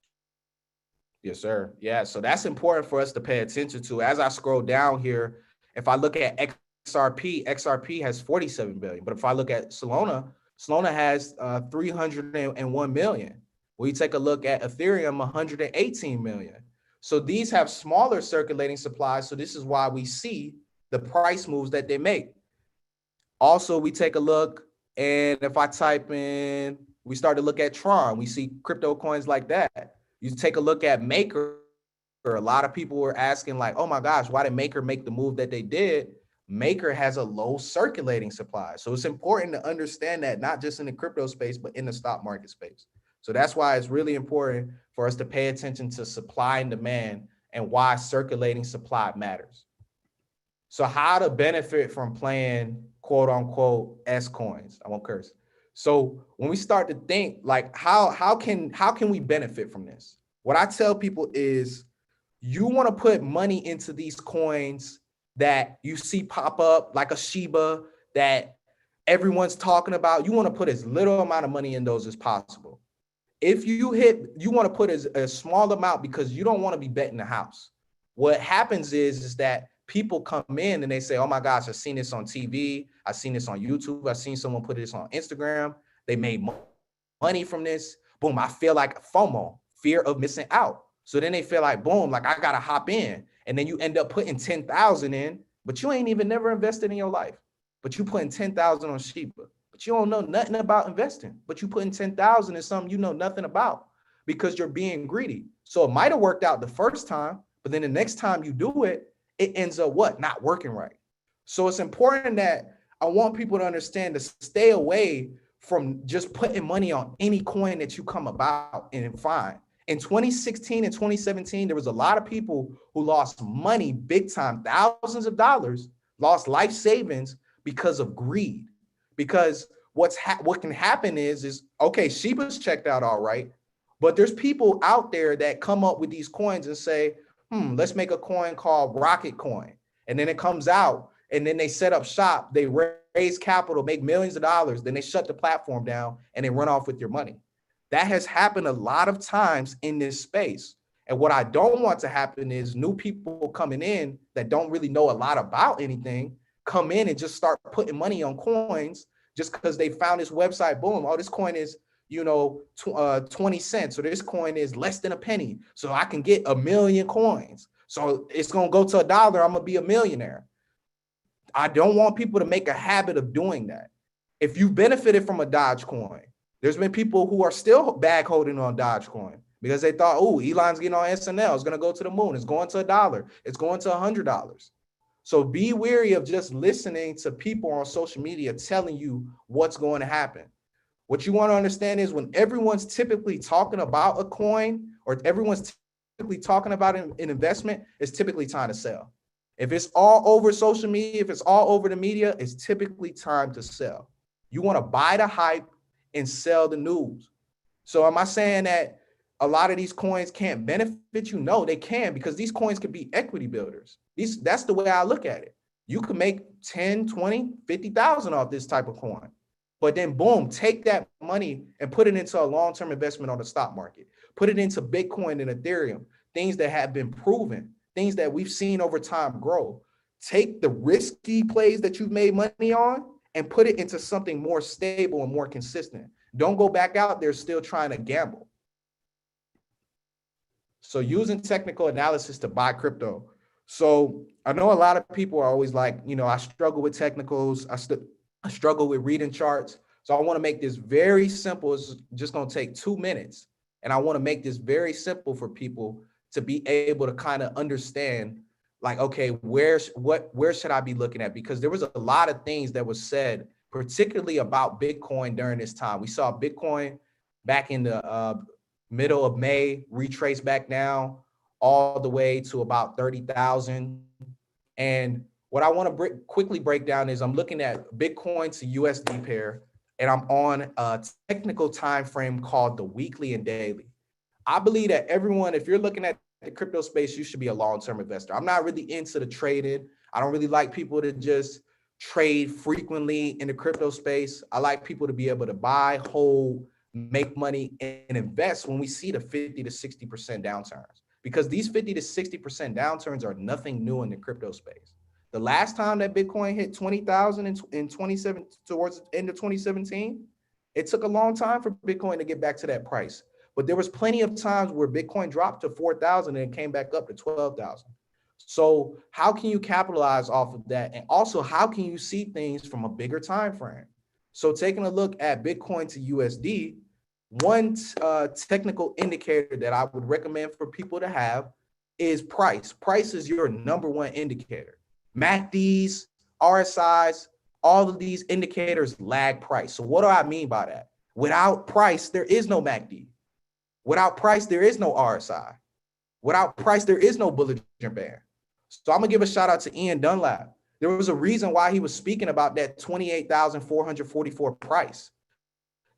Yes, sir. Yeah. So that's important for us to pay attention to. As I scroll down here, if I look at XRP has 47 billion. But if I look at Solana has 301 million. When you take a look at Ethereum, 118 million. So these have smaller circulating supplies. So this is why we see the price moves that they make. Also, we take a look, and if I type in, we start to look at Tron, we see crypto coins like that. You take a look at Maker. A lot of people were asking like, oh my gosh, why did Maker make the move that they did? Maker has a low circulating supply. So it's important to understand that, not just in the crypto space, but in the stock market space. So that's why it's really important for us to pay attention to supply and demand and why circulating supply matters. So how to benefit from playing quote unquote S coins. I won't curse. So when we start to think like how can we benefit from this? What I tell people is you want to put money into these coins that you see pop up like a Shiba that everyone's talking about. You want to put as little amount of money in those as possible. If you want to put a small amount because you don't want to be betting the house. What happens is that people come in and they say, oh my gosh, I've seen this on TV. I've seen this on YouTube. I've seen someone put this on Instagram. They made money from this. Boom, I feel like FOMO, fear of missing out. So then they feel like, boom, like I got to hop in. And then you end up putting 10,000 in, but you ain't even never invested in your life. But you putting 10,000 on Shiba, but you don't know nothing about investing. But you putting 10,000 in something you know nothing about because you're being greedy. So it might have worked out the first time, but then the next time you do it, it ends up what? Not working right. So it's important that I want people to understand to stay away from just putting money on any coin that you come about and find. In 2016 and 2017, there was a lot of people who lost money big time, thousands of dollars, lost life savings because of greed. Because what can happen is okay, Shiba's checked out all right, but there's people out there that come up with these coins and say, let's make a coin called Rocket Coin. And then it comes out and then they set up shop, they raise capital, make millions of dollars, then they shut the platform down and they run off with your money. That has happened a lot of times in this space. And what I don't want to happen is new people coming in that don't really know a lot about anything come in and just start putting money on coins just because they found this website. Boom, oh, this coin is 20 cents, or this coin is less than a penny, so I can get 1 million coins, so it's going to go to $1, I'm going to be a millionaire. I don't want people to make a habit of doing that. If you benefited from a Dogecoin, there's been people who are still bag holding on Dogecoin because they thought, oh, Elon's getting on SNL, it's going to go to the moon, it's going to $1, it's going to $100. So be wary of just listening to people on social media telling you what's going to happen. What you want to understand is when everyone's typically talking about a coin, or everyone's typically talking about an investment, it's typically time to sell. If it's all over social media, if it's all over the media, it's typically time to sell. You want to buy the hype and sell the news. So am I saying that a lot of these coins can't benefit you? No, they can, because these coins could be equity builders. That's the way I look at it. You can make 10, 20, 50,000 off this type of coin, but then boom, take that money and put it into a long-term investment on the stock market. Put it into Bitcoin and Ethereum, things that have been proven, things that we've seen over time grow. Take the risky plays that you've made money on and put it into something more stable and more consistent. Don't go back out there still trying to gamble. So using technical analysis to buy crypto. So I know a lot of people are always like, I struggle with technicals. I struggle with reading charts. So I want to make this very simple. It's just going to take 2 minutes. And I want to make this very simple for people to be able to kind of understand, like, okay, where should I be looking at? Because there was a lot of things that was said, particularly about Bitcoin during this time. We saw Bitcoin back in the middle of May, retrace back down all the way to about 30,000. And what I want to quickly break down is I'm looking at Bitcoin to USD pair, and I'm on a technical time frame called the weekly and daily. I believe that everyone, if you're looking at the crypto space, you should be a long-term investor. I'm not really into the trading. I don't really like people to just trade frequently in the crypto space. I like people to be able to buy, hold, make money, and invest when we see the 50 to 60% downturns, because these 50 to 60% downturns are nothing new in the crypto space. The last time that Bitcoin hit 20,000 in 27 towards the end of 2017, it took a long time for Bitcoin to get back to that price. But there was plenty of times where Bitcoin dropped to 4,000 and it came back up to 12,000. So how can you capitalize off of that? And also, how can you see things from a bigger time frame? So taking a look at Bitcoin to USD, one technical indicator that I would recommend for people to have is price. Price is your number one indicator. MACDs, RSIs, all of these indicators lag price. So what do I mean by that? Without price, there is no MACD. Without price, there is no RSI. Without price, there is no Bollinger Band. So I'm gonna give a shout out to Ian Dunlap. There was a reason why he was speaking about that 28,444 price.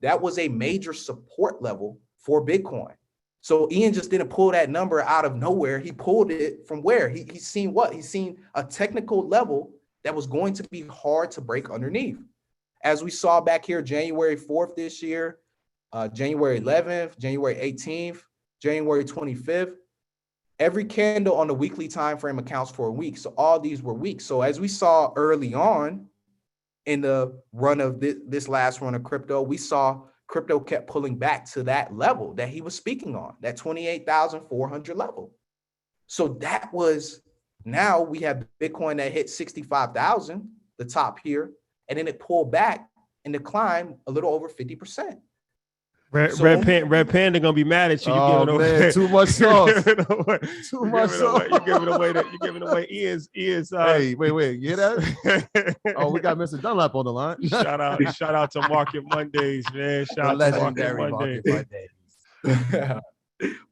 That was a major support level for Bitcoin. So Ian just didn't pull that number out of nowhere. He pulled it from where? He's seen what? He's seen a technical level that was going to be hard to break underneath. As we saw back here, January 4th this year, January 11th, January 18th, January 25th, every candle on the weekly time frame accounts for a week. So all these were weeks. So as we saw early on in the run of this last run of crypto, we saw crypto kept pulling back to that level that he was speaking on, that 28,400 level. So that was, now we have Bitcoin that hit 65,000, the top here, and then it pulled back and declined a little over 50%. Red Panda gonna be mad at you. Oh, You're man, too much sauce. Too much sauce. You're giving away. You're giving away. Ian's. Hey, wait. You hear that? Oh, we got Mr. Dunlap on the line. Shout out to Market Mondays, man. Shout out to Market Mondays.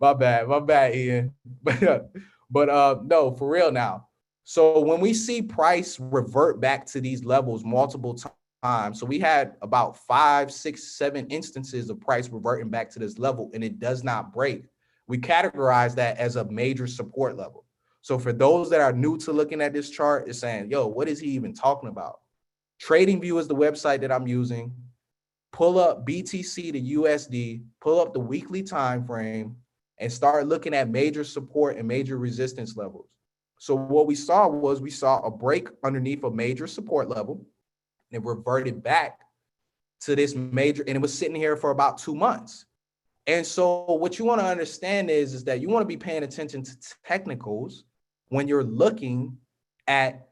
My bad, Ian. But no, for real now. So when we see price revert back to these levels multiple times, so we had about 5, 6, 7 instances of price reverting back to this level, and it does not break. We categorize that as a major support level. So for those that are new to looking at this chart, it's saying, yo, what is he even talking about? TradingView is the website that I'm using. pull up BTC to USD, pull up the weekly time frame, and start looking at major support and major resistance levels. So what we saw a break underneath a major support level, and it reverted back to this major, and it was sitting here for about 2 months. And so what you want to understand is that you want to be paying attention to technicals when you're looking at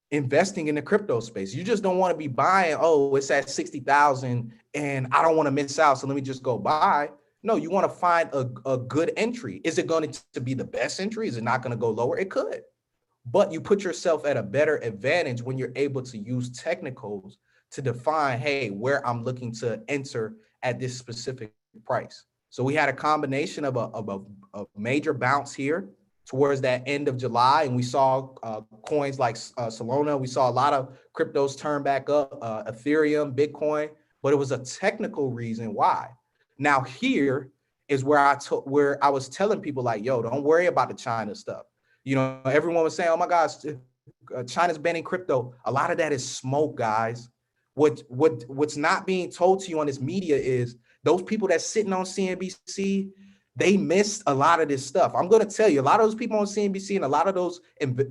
investing in the crypto space. You just don't want to be buying, oh, it's at 60,000 and I don't want to miss out, so let me just go buy. No, you want to find a good entry. Is it going to be the best entry? Is it not going to go lower? It could. But you put yourself at a better advantage when you're able to use technicals to define, hey, where I'm looking to enter at this specific price. So we had a combination of a major bounce here towards that end of July, and we saw coins like Solana. We saw a lot of cryptos turn back up, Ethereum, Bitcoin, but it was a technical reason why. Now here is where I was telling people like, yo, don't worry about the China stuff. You know, everyone was saying, oh my gosh, China's banning crypto. A lot of that is smoke, guys. What's not being told to you on this media is those people that's sitting on CNBC, they missed a lot of this stuff. I'm going to tell you, a lot of those people on CNBC and a lot of those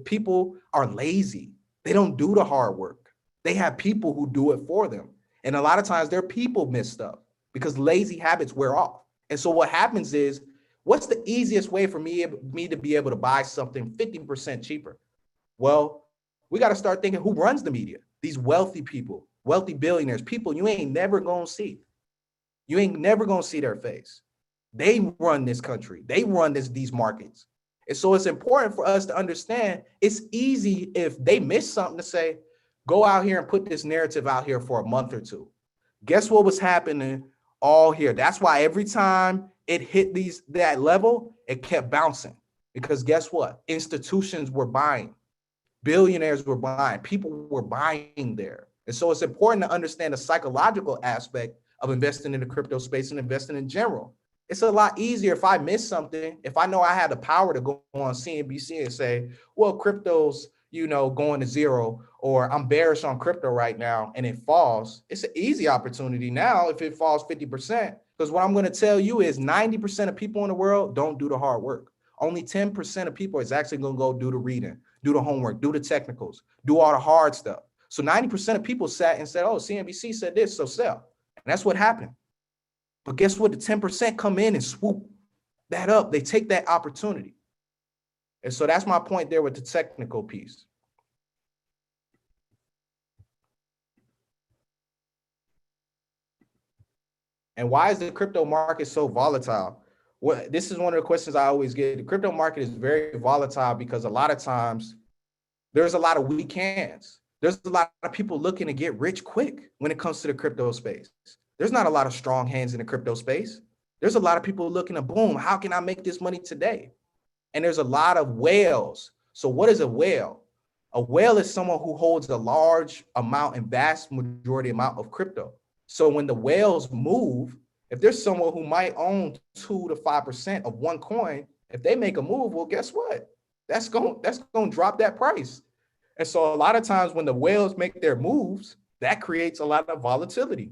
people are lazy. They don't do the hard work. They have people who do it for them. And a lot of times their people miss stuff because lazy habits wear off. And so what happens is, what's the easiest way for me to be able to buy something 50% cheaper? Well, we got to start thinking, who runs the media? These wealthy people, wealthy billionaires, people you ain't never going to see. You ain't never going to see their face. They run this country. They run these markets. And so it's important for us to understand it's easy if they miss something to say, go out here and put this narrative out here for a month or two. Guess what was happening all here? That's why every time it hit that level, it kept bouncing. Because guess what? Institutions were buying. Billionaires were buying. People were buying there. And so it's important to understand the psychological aspect of investing in the crypto space and investing in general. It's a lot easier if I miss something, if I know I had the power to go on CNBC and say, well, crypto's, going to zero, or I'm bearish on crypto right now and it falls. It's an easy opportunity now if it falls 50%, because what I'm going to tell you is 90% of people in the world don't do the hard work. Only 10% of people is actually going to go do the reading, do the homework, do the technicals, do all the hard stuff. So 90% of people sat and said, oh, CNBC said this, so sell. And that's what happened. But guess what? The 10% come in and swoop that up. They take that opportunity. And so that's my point there with the technical piece. And why is the crypto market so volatile? Well, this is one of the questions I always get. The crypto market is very volatile because a lot of times there's a lot of weak hands. There's a lot of people looking to get rich quick when it comes to the crypto space. There's not a lot of strong hands in the crypto space. There's a lot of people looking to, boom, how can I make this money today? And there's a lot of whales. So what is a whale? A whale is someone who holds a large amount and vast majority amount of crypto. So when the whales move, if there's someone who might own 2 to 5% of one coin, if they make a move, well, guess what? That's going to drop that price. And so a lot of times when the whales make their moves, that creates a lot of volatility.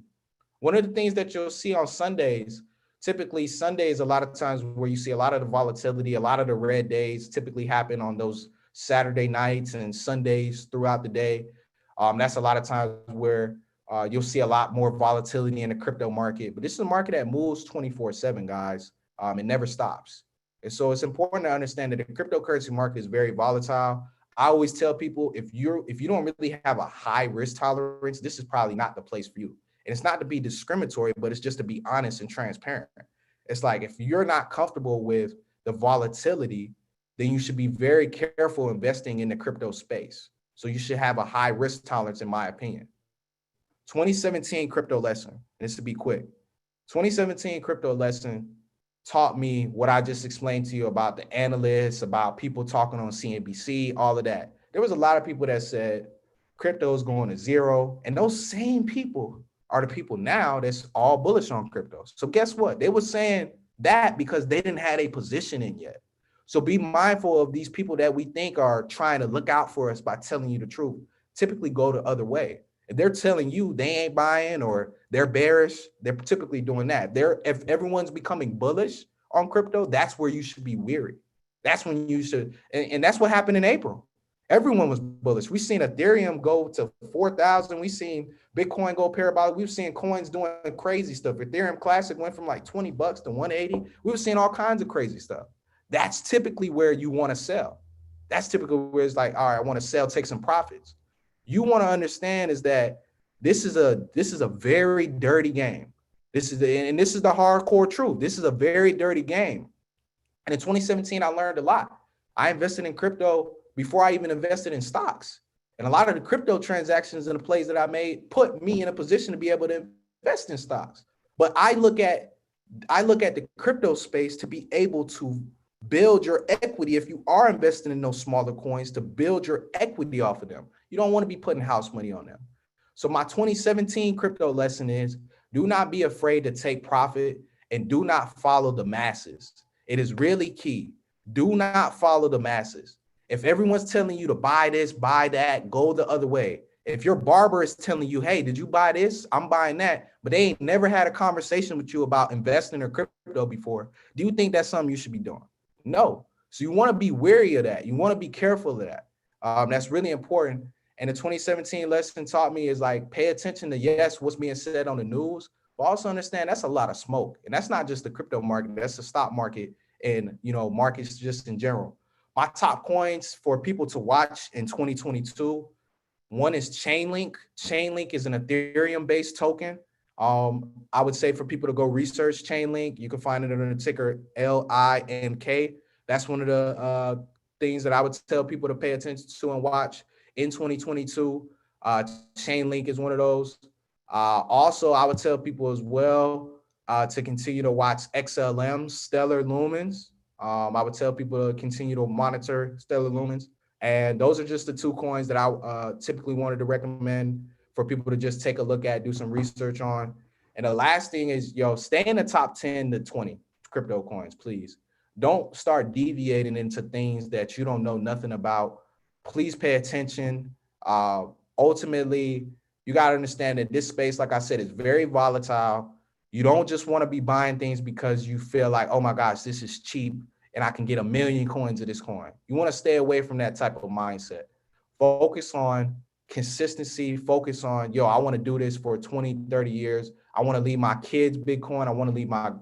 One of the things that you'll see on Sundays, typically Sundays, a lot of times where you see a lot of the volatility, a lot of the red days typically happen on those Saturday nights and Sundays throughout the day. That's a lot of times where you'll see a lot more volatility in the crypto market. But this is a market that moves 24/7, guys. It never stops. And so it's important to understand that the cryptocurrency market is very volatile. I always tell people, if you don't really have a high risk tolerance, this is probably not the place for you. And it's not to be discriminatory, but it's just to be honest and transparent. It's like, if you're not comfortable with the volatility, then you should be very careful investing in the crypto space. So you should have a high risk tolerance, in my opinion. 2017 crypto lesson, and this to be quick. 2017 crypto lesson taught me what I just explained to you about the analysts, about people talking on CNBC, all of that. There was a lot of people that said crypto is going to zero. And those same people are the people now that's all bullish on crypto. So guess what? They were saying that because they didn't have a position in yet. So be mindful of these people that we think are trying to look out for us by telling you the truth. Typically go the other way. If they're telling you they ain't buying or they're bearish, they're typically doing that. If everyone's becoming bullish on crypto, that's where you should be weary. That's when you should, and that's what happened in April. Everyone was bullish. We've seen Ethereum go to 4,000. We've seen Bitcoin go parabolic. We've seen coins doing crazy stuff. Ethereum Classic went from like $20 to 180. We've seen all kinds of crazy stuff. That's typically where you want to sell. That's typically where it's like, all right, I want to sell, take some profits. You want to understand is that this is a very dirty game. This is the hardcore truth. This is a very dirty game. And in 2017, I learned a lot. I invested in crypto before I even invested in stocks. And a lot of the crypto transactions and the plays that I made put me in a position to be able to invest in stocks. But I look at the crypto space to be able to build your equity. If you are investing in those smaller coins, to build your equity off of them. You don't want to be putting house money on them. So my 2017 crypto lesson is, do not be afraid to take profit and do not follow the masses. It is really key. Do not follow the masses. If everyone's telling you to buy this, buy that, go the other way. If your barber is telling you, hey, did you buy this? I'm buying that. But they ain't never had a conversation with you about investing in crypto before. Do you think that's something you should be doing? No. So you want to be wary of that. You want to be careful of that. That's really important. And the 2017 lesson taught me is like, pay attention to, yes, what's being said on the news, but also understand that's a lot of smoke. And that's not just the crypto market, that's the stock market and, markets just in general. My top coins for people to watch in 2022, one is Chainlink. Chainlink is an Ethereum-based token. I would say for people to go research Chainlink. You can find it under the ticker LINK. That's one of the things that I would tell people to pay attention to and watch in 2022. Chainlink is one of those. Also, I would tell people as well to continue to watch XLM, Stellar Lumens. I would tell people to continue to monitor Stellar Lumens. And those are just the two coins that I typically wanted to recommend for people to just take a look at, do some research on. And the last thing is, stay in the top 10 to 20 crypto coins, please. Don't start deviating into things that you don't know nothing about. Please pay attention. Ultimately, you got to understand that this space, like I said, is very volatile. You don't just want to be buying things because you feel like, oh my gosh, this is cheap and I can get 1 million coins of this coin. You want to stay away from that type of mindset. Focus on consistency. Focus on, I want to do this for 20, 30 years. I want to leave my kids Bitcoin. I want to leave my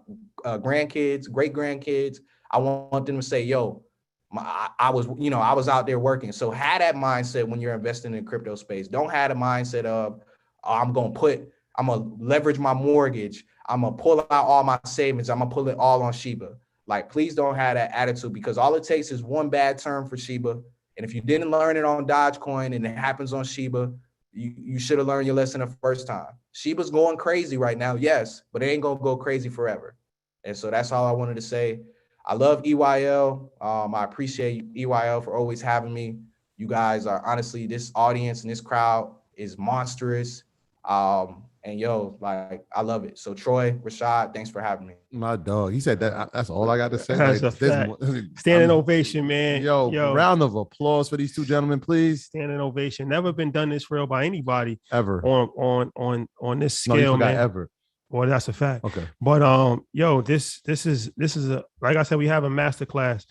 grandkids, great grandkids. I want them to say, I was out there working. So have that mindset when you're investing in the crypto space. Don't have the mindset of, I'm going to leverage my mortgage. I'm going to pull out all my savings. I'm going to pull it all on Shiba. Like, please don't have that attitude, because all it takes is one bad term for Shiba. And if you didn't learn it on Dogecoin and it happens on Shiba, you should have learned your lesson the first time. Shiba's going crazy right now, yes, but it ain't going to go crazy forever. And so that's all I wanted to say. I love EYL. I appreciate EYL for always having me. You guys are honestly, this audience and this crowd is monstrous. And I love it. So Troy, Rashad, thanks for having me. My dog. He said that. That's all I got to say. That's a fact. Standing ovation, man. Yo, round of applause for these two gentlemen, please. Standing ovation. Never been done this real by anybody ever on this scale, you man. Ever. Well, that's a fact. Okay. But this is a, like I said, we have a masterclass,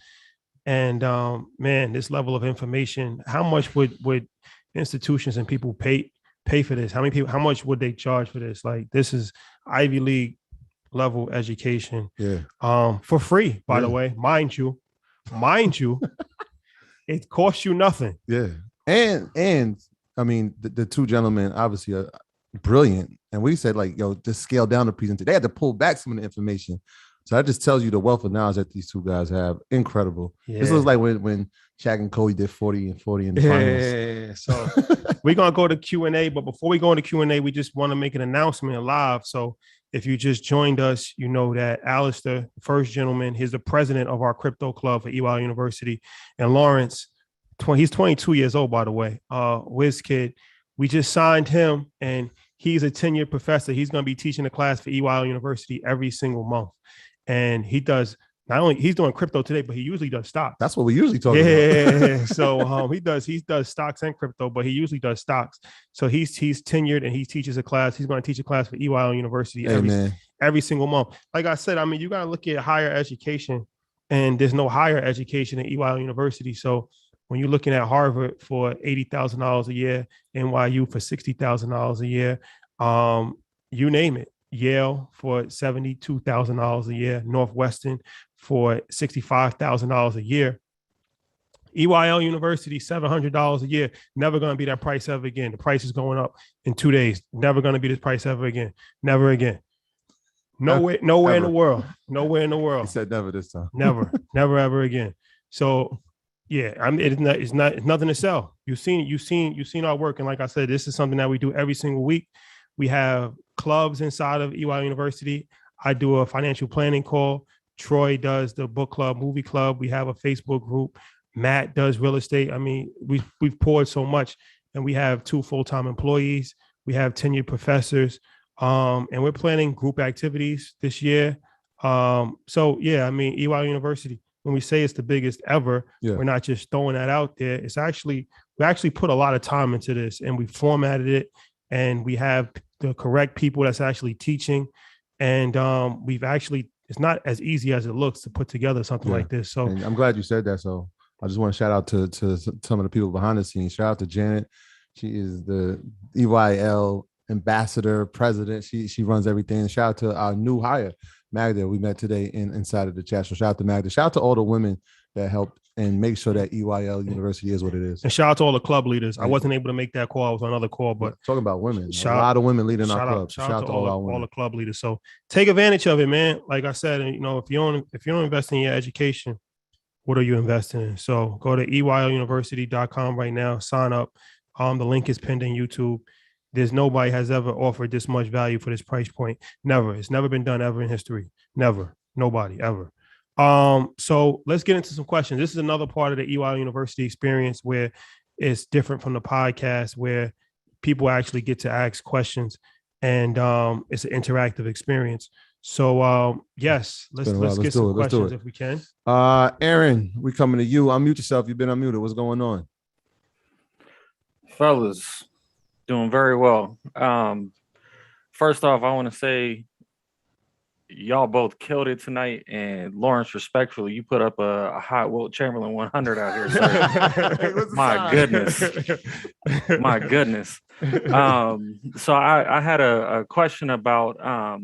and man, this level of information. How much would institutions and people pay for this? How much would they charge for this? Like, this is Ivy League level education. Yeah. For free, by the way, mind you, it costs you nothing. Yeah. And I mean, the two gentlemen obviously are brilliant. And we said, like, just scale down the presentation. They had to pull back some of the information. So that just tells you the wealth of knowledge that these two guys have. Incredible. Yeah. This was like when Shaq and Kobe did 40 and 40 in the finals. Yeah. So we're going to go to Q&A. But before we go into Q&A, we just want to make an announcement live. So if you just joined us, you know that Allister, first gentleman, he's the president of our crypto club for EY University. And Lawrence, he's 22 years old, by the way, whiz kid. We just signed him, and he's a tenured professor. He's going to be teaching a class for EY University every single month. And he does Not only he's doing crypto today, but he usually does stocks. That's what we usually talk about. Yeah. So he does stocks and crypto, but he usually does stocks. So he's tenured and he teaches a class. He's going to teach a class for EYL University every single month. Like I said, I mean, you got to look at higher education, and there's no higher education at EYL University. So when you're looking at Harvard for $80,000 a year, NYU for $60,000 a year, you name it. Yale for $72,000 a year, Northwestern for $65,000 a year. EYL University, $700 a year. Never going to be that price ever again. The price is going up in 2 days. Never going to be this price ever again. Never again. Nowhere in the world. Nowhere in the world. He said never this time. Never ever again. So yeah, I mean, it's nothing to sell. You've seen our work, and like I said, this is something that we do every single week. We have clubs inside of EYL University. I do a financial planning call. Troy does the book club, movie club. We have a Facebook group. Matt does real estate. I mean, we've poured so much, and we have 2 full-time employees. We have tenured professors, and we're planning group activities this year. So yeah, I mean, EYL University, when we say it's the biggest ever, we're not just throwing that out there. It's actually, we actually put a lot of time into this, and we formatted it, and we have the correct people that's actually teaching. And it's not as easy as it looks to put together something like this. So and I'm glad you said that. So I just want to shout out to some of the people behind the scenes. Shout out to Janet. She is the EYL ambassador, president. She runs everything. Shout out to our new hire, Magda. We met today inside of the chat. So shout out to Magda. Shout out to all the women that helped and make sure that EYL University is what it is. And shout out to all the club leaders. I wasn't able to make that call. I was on another call, but talking about women, a lot of women leading our club. Shout out to all the club leaders. So take advantage of it, man. Like I said, you know, if you don't invest in your education, what are you investing in? So go to EYLUniversity.com right now. Sign up. The link is pinned in YouTube. There's nobody has ever offered this much value for this price point. Never. It's never been done ever in history. Never. Nobody ever. So let's get into some questions. This is another part of the EYL University experience where it's different from the podcast, where people actually get to ask questions, and it's an interactive experience. So yes, let's get some questions if we can. Aaron, we coming to you. Unmute yourself. You've been unmuted. What's going on? Fellas, doing very well. First off, I want to say y'all both killed it tonight, and Lawrence, respectfully, you put up a hot Wilt Chamberlain 100 out here. So my goodness. So I had a question about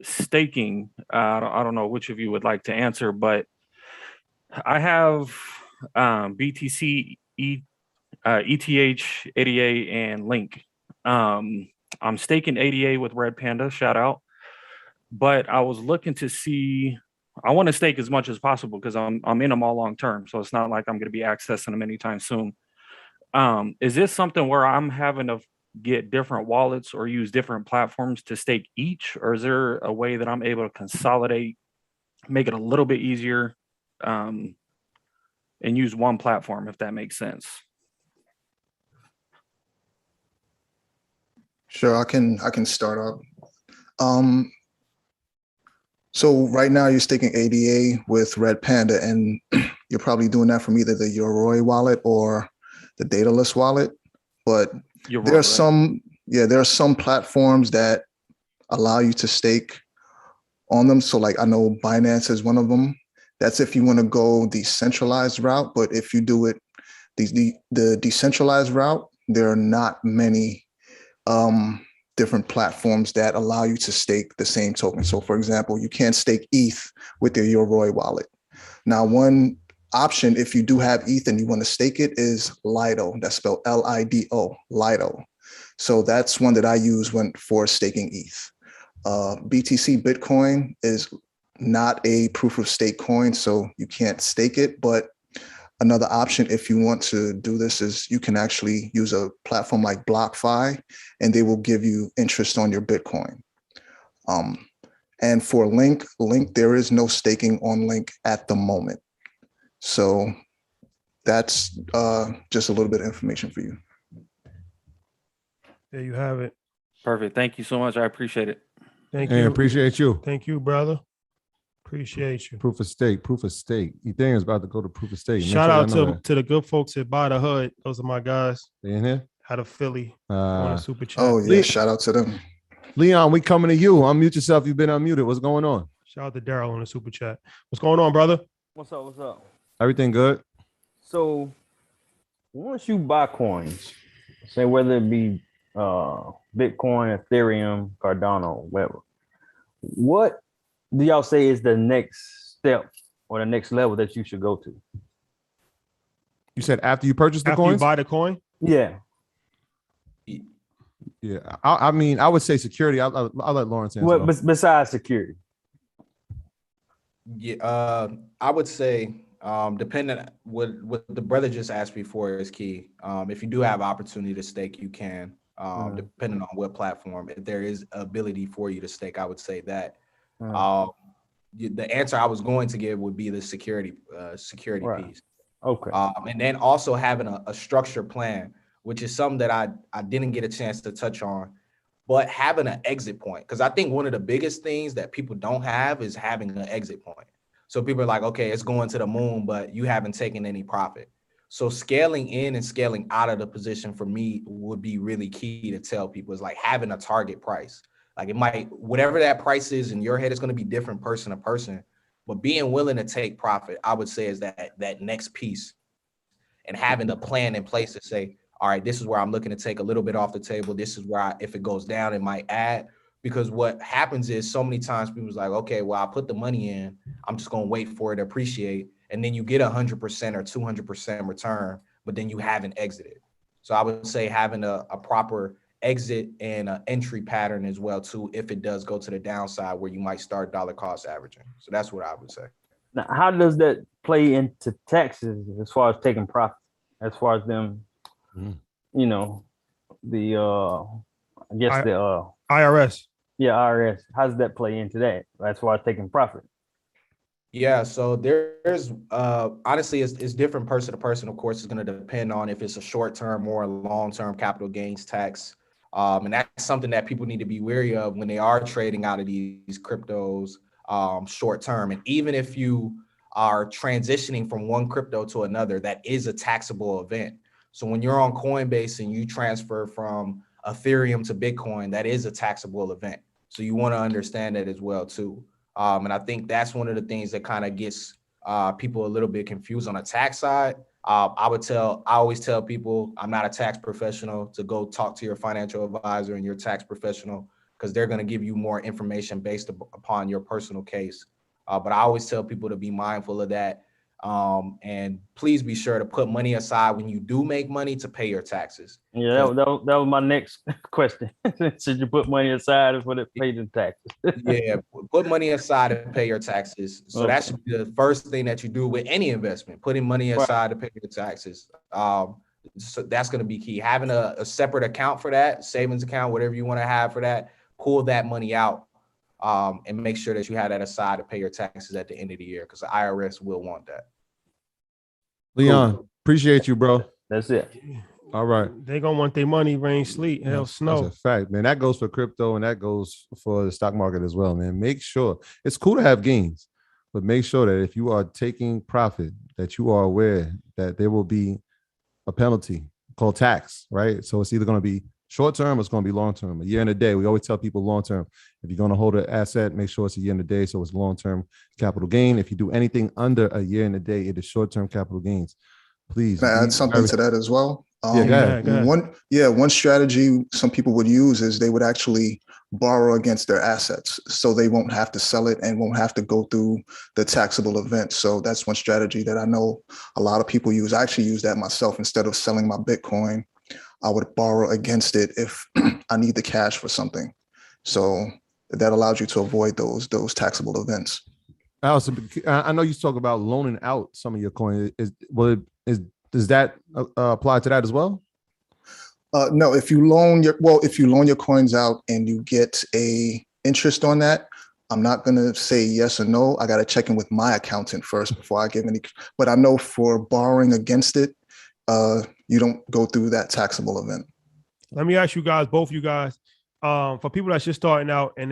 staking. I don't know which of you would like to answer, but I have BTC, ETH, ADA, and Link. I'm staking ADA with Red Panda, shout out. But I was looking to see, I want to stake as much as possible because I'm in them all long term. So it's not like I'm going to be accessing them anytime soon. Is this something where I'm having to get different wallets or use different platforms to stake each? Or is there a way that I'm able to consolidate, make it a little bit easier, and use one platform, if that makes sense? Sure, I can start up. So right now you're staking ADA with Red Panda, and you're probably doing that from either the Yoroi wallet or the Daedalus wallet. But there are some platforms that allow you to stake on them. So like I know Binance is one of them. That's if you want to go the centralized route. But if you do it the decentralized route, there are not many different platforms that allow you to stake the same token. So for example, you can't stake ETH with your Yoroi wallet. Now, one option, if you do have ETH and you want to stake it, is Lido. That's spelled Lido, Lido. So that's one that I use for staking ETH. BTC Bitcoin is not a proof of stake coin, so you can't stake it. But another option, if you want to do this, is you can actually use a platform like BlockFi, and they will give you interest on your Bitcoin. And for Link, there is no staking on Link at the moment. So that's just a little bit of information for you. There you have it. Perfect. Thank you so much. I appreciate it. Thank you. Appreciate you. Thank you, brother. Appreciate you. Proof of stake. Ethereum's about to go to proof of stake. Make Shout sure out y'all know that. to the good folks at Buy the Hood. Those are my guys They in here? out of Philly on a super chat. Oh yeah, shout out to them. Leon, we coming to you. Unmute yourself. You've been unmuted. What's going on? Shout out to Daryl on the super chat. What's going on, brother? What's up? Everything good? So once you buy coins, say whether it be Bitcoin, Ethereum, Cardano, whatever, what do y'all say is the next step or the next level that you should go to? You said after you purchase the After coins? you buy the coin? Yeah. Yeah. I mean, I would say security. I'll let Lawrence answer. What besides security? Yeah, I would say, depending what the brother just asked before is key. If you do have opportunity to stake, you can, depending on what platform. If there is ability for you to stake, I would say that. The answer I was going to give would be the security piece. Okay. And then also having a structured plan, which is something that I didn't get a chance to touch on, but having an exit point. Because I think one of the biggest things that people don't have is having an exit point. So people are like, okay, it's going to the moon, but you haven't taken any profit. So scaling in and scaling out of the position for me would be really key to tell people, is like having a target price. Like it might, whatever that price is in your head, it's going to be different person to person, but being willing to take profit, I would say, is that next piece, and having a plan in place to say, all right, this is where I'm looking to take a little bit off the table. This is where if it goes down, it might add. Because what happens is so many times people's like, okay, well, I put the money in, I'm just going to wait for it to appreciate. And then you get 100% or 200% return, but then you haven't exited. So I would say having a proper exit and an entry pattern as well too, if it does go to the downside where you might start dollar cost averaging. So that's what I would say. Now, how does that play into taxes as far as taking profit, as far as them, you know, the I guess the IRS. Yeah, IRS. How does that play into that as far as taking profit? Yeah, so there's honestly, it's different person to person. Of course, it's going to depend on if it's a short-term or a long-term capital gains tax. And that's something that people need to be wary of when they are trading out of these cryptos short-term. And even if you are transitioning from one crypto to another, that is a taxable event. So when you're on Coinbase and you transfer from Ethereum to Bitcoin, that is a taxable event. So you want to understand that as well too. And I think that's one of the things that kind of gets people a little bit confused on the tax side. I always tell people, I'm not a tax professional, to go talk to your financial advisor and your tax professional, because they're going to give you more information based upon your personal case. But I always tell people to be mindful of that. And please be sure to put money aside when you do make money to pay your taxes. Yeah, that was my next question. Should you put money aside for the pay the taxes? Yeah, put money aside to pay your taxes. So that should be the first thing that you do with any investment, putting money aside to pay your taxes. So that's going to be key. Having a separate account for that, savings account, whatever you want to have for that, pull that money out. And make sure that you have that aside to pay your taxes at the end of the year, because the IRS will want that. Leon, appreciate you, bro. That's it. All right. They gonna want their money, rain, sleet, hell, snow. That's a fact, man. That goes for crypto and that goes for the stock market as well, man. Make sure it's cool to have gains, but make sure that if you are taking profit, that you are aware that there will be a penalty called tax, right? So it's either going to be short term or it's going to be long term. A year and a day. We always tell people long term. If you're going to hold an asset, make sure it's a year and a day, so it's long term capital gain. If you do anything under a year and a day, it is short term capital gains. Please add something to that as well. Go ahead. One strategy some people would use is they would actually borrow against their assets, so they won't have to sell it and won't have to go through the taxable event. So that's one strategy that I know a lot of people use. I actually use that myself. Instead of selling my Bitcoin, I would borrow against it if I need the cash for something. So that allows you to avoid those taxable events. Allister, I know you talk about loaning out some of your coin. Does that apply to that as well? No, if you loan your coins out and you get a interest on that, I'm not going to say yes or no. I got to check in with my accountant first before I give any. But I know for borrowing against it, you don't go through that taxable event. Let me ask you guys, both you guys, for people that's just starting out and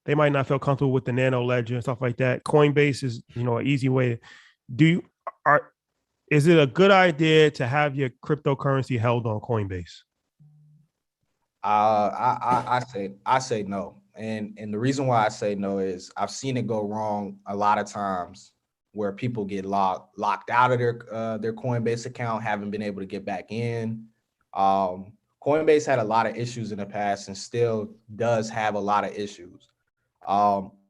they might not feel comfortable with the nano ledger and stuff like that. Coinbase is, an easy way. Is it a good idea to have your cryptocurrency held on Coinbase? I say no. And the reason why I say no is I've seen it go wrong a lot of times where people get locked out of their Coinbase account, haven't been able to get back in. Coinbase had a lot of issues in the past and still does have a lot of issues.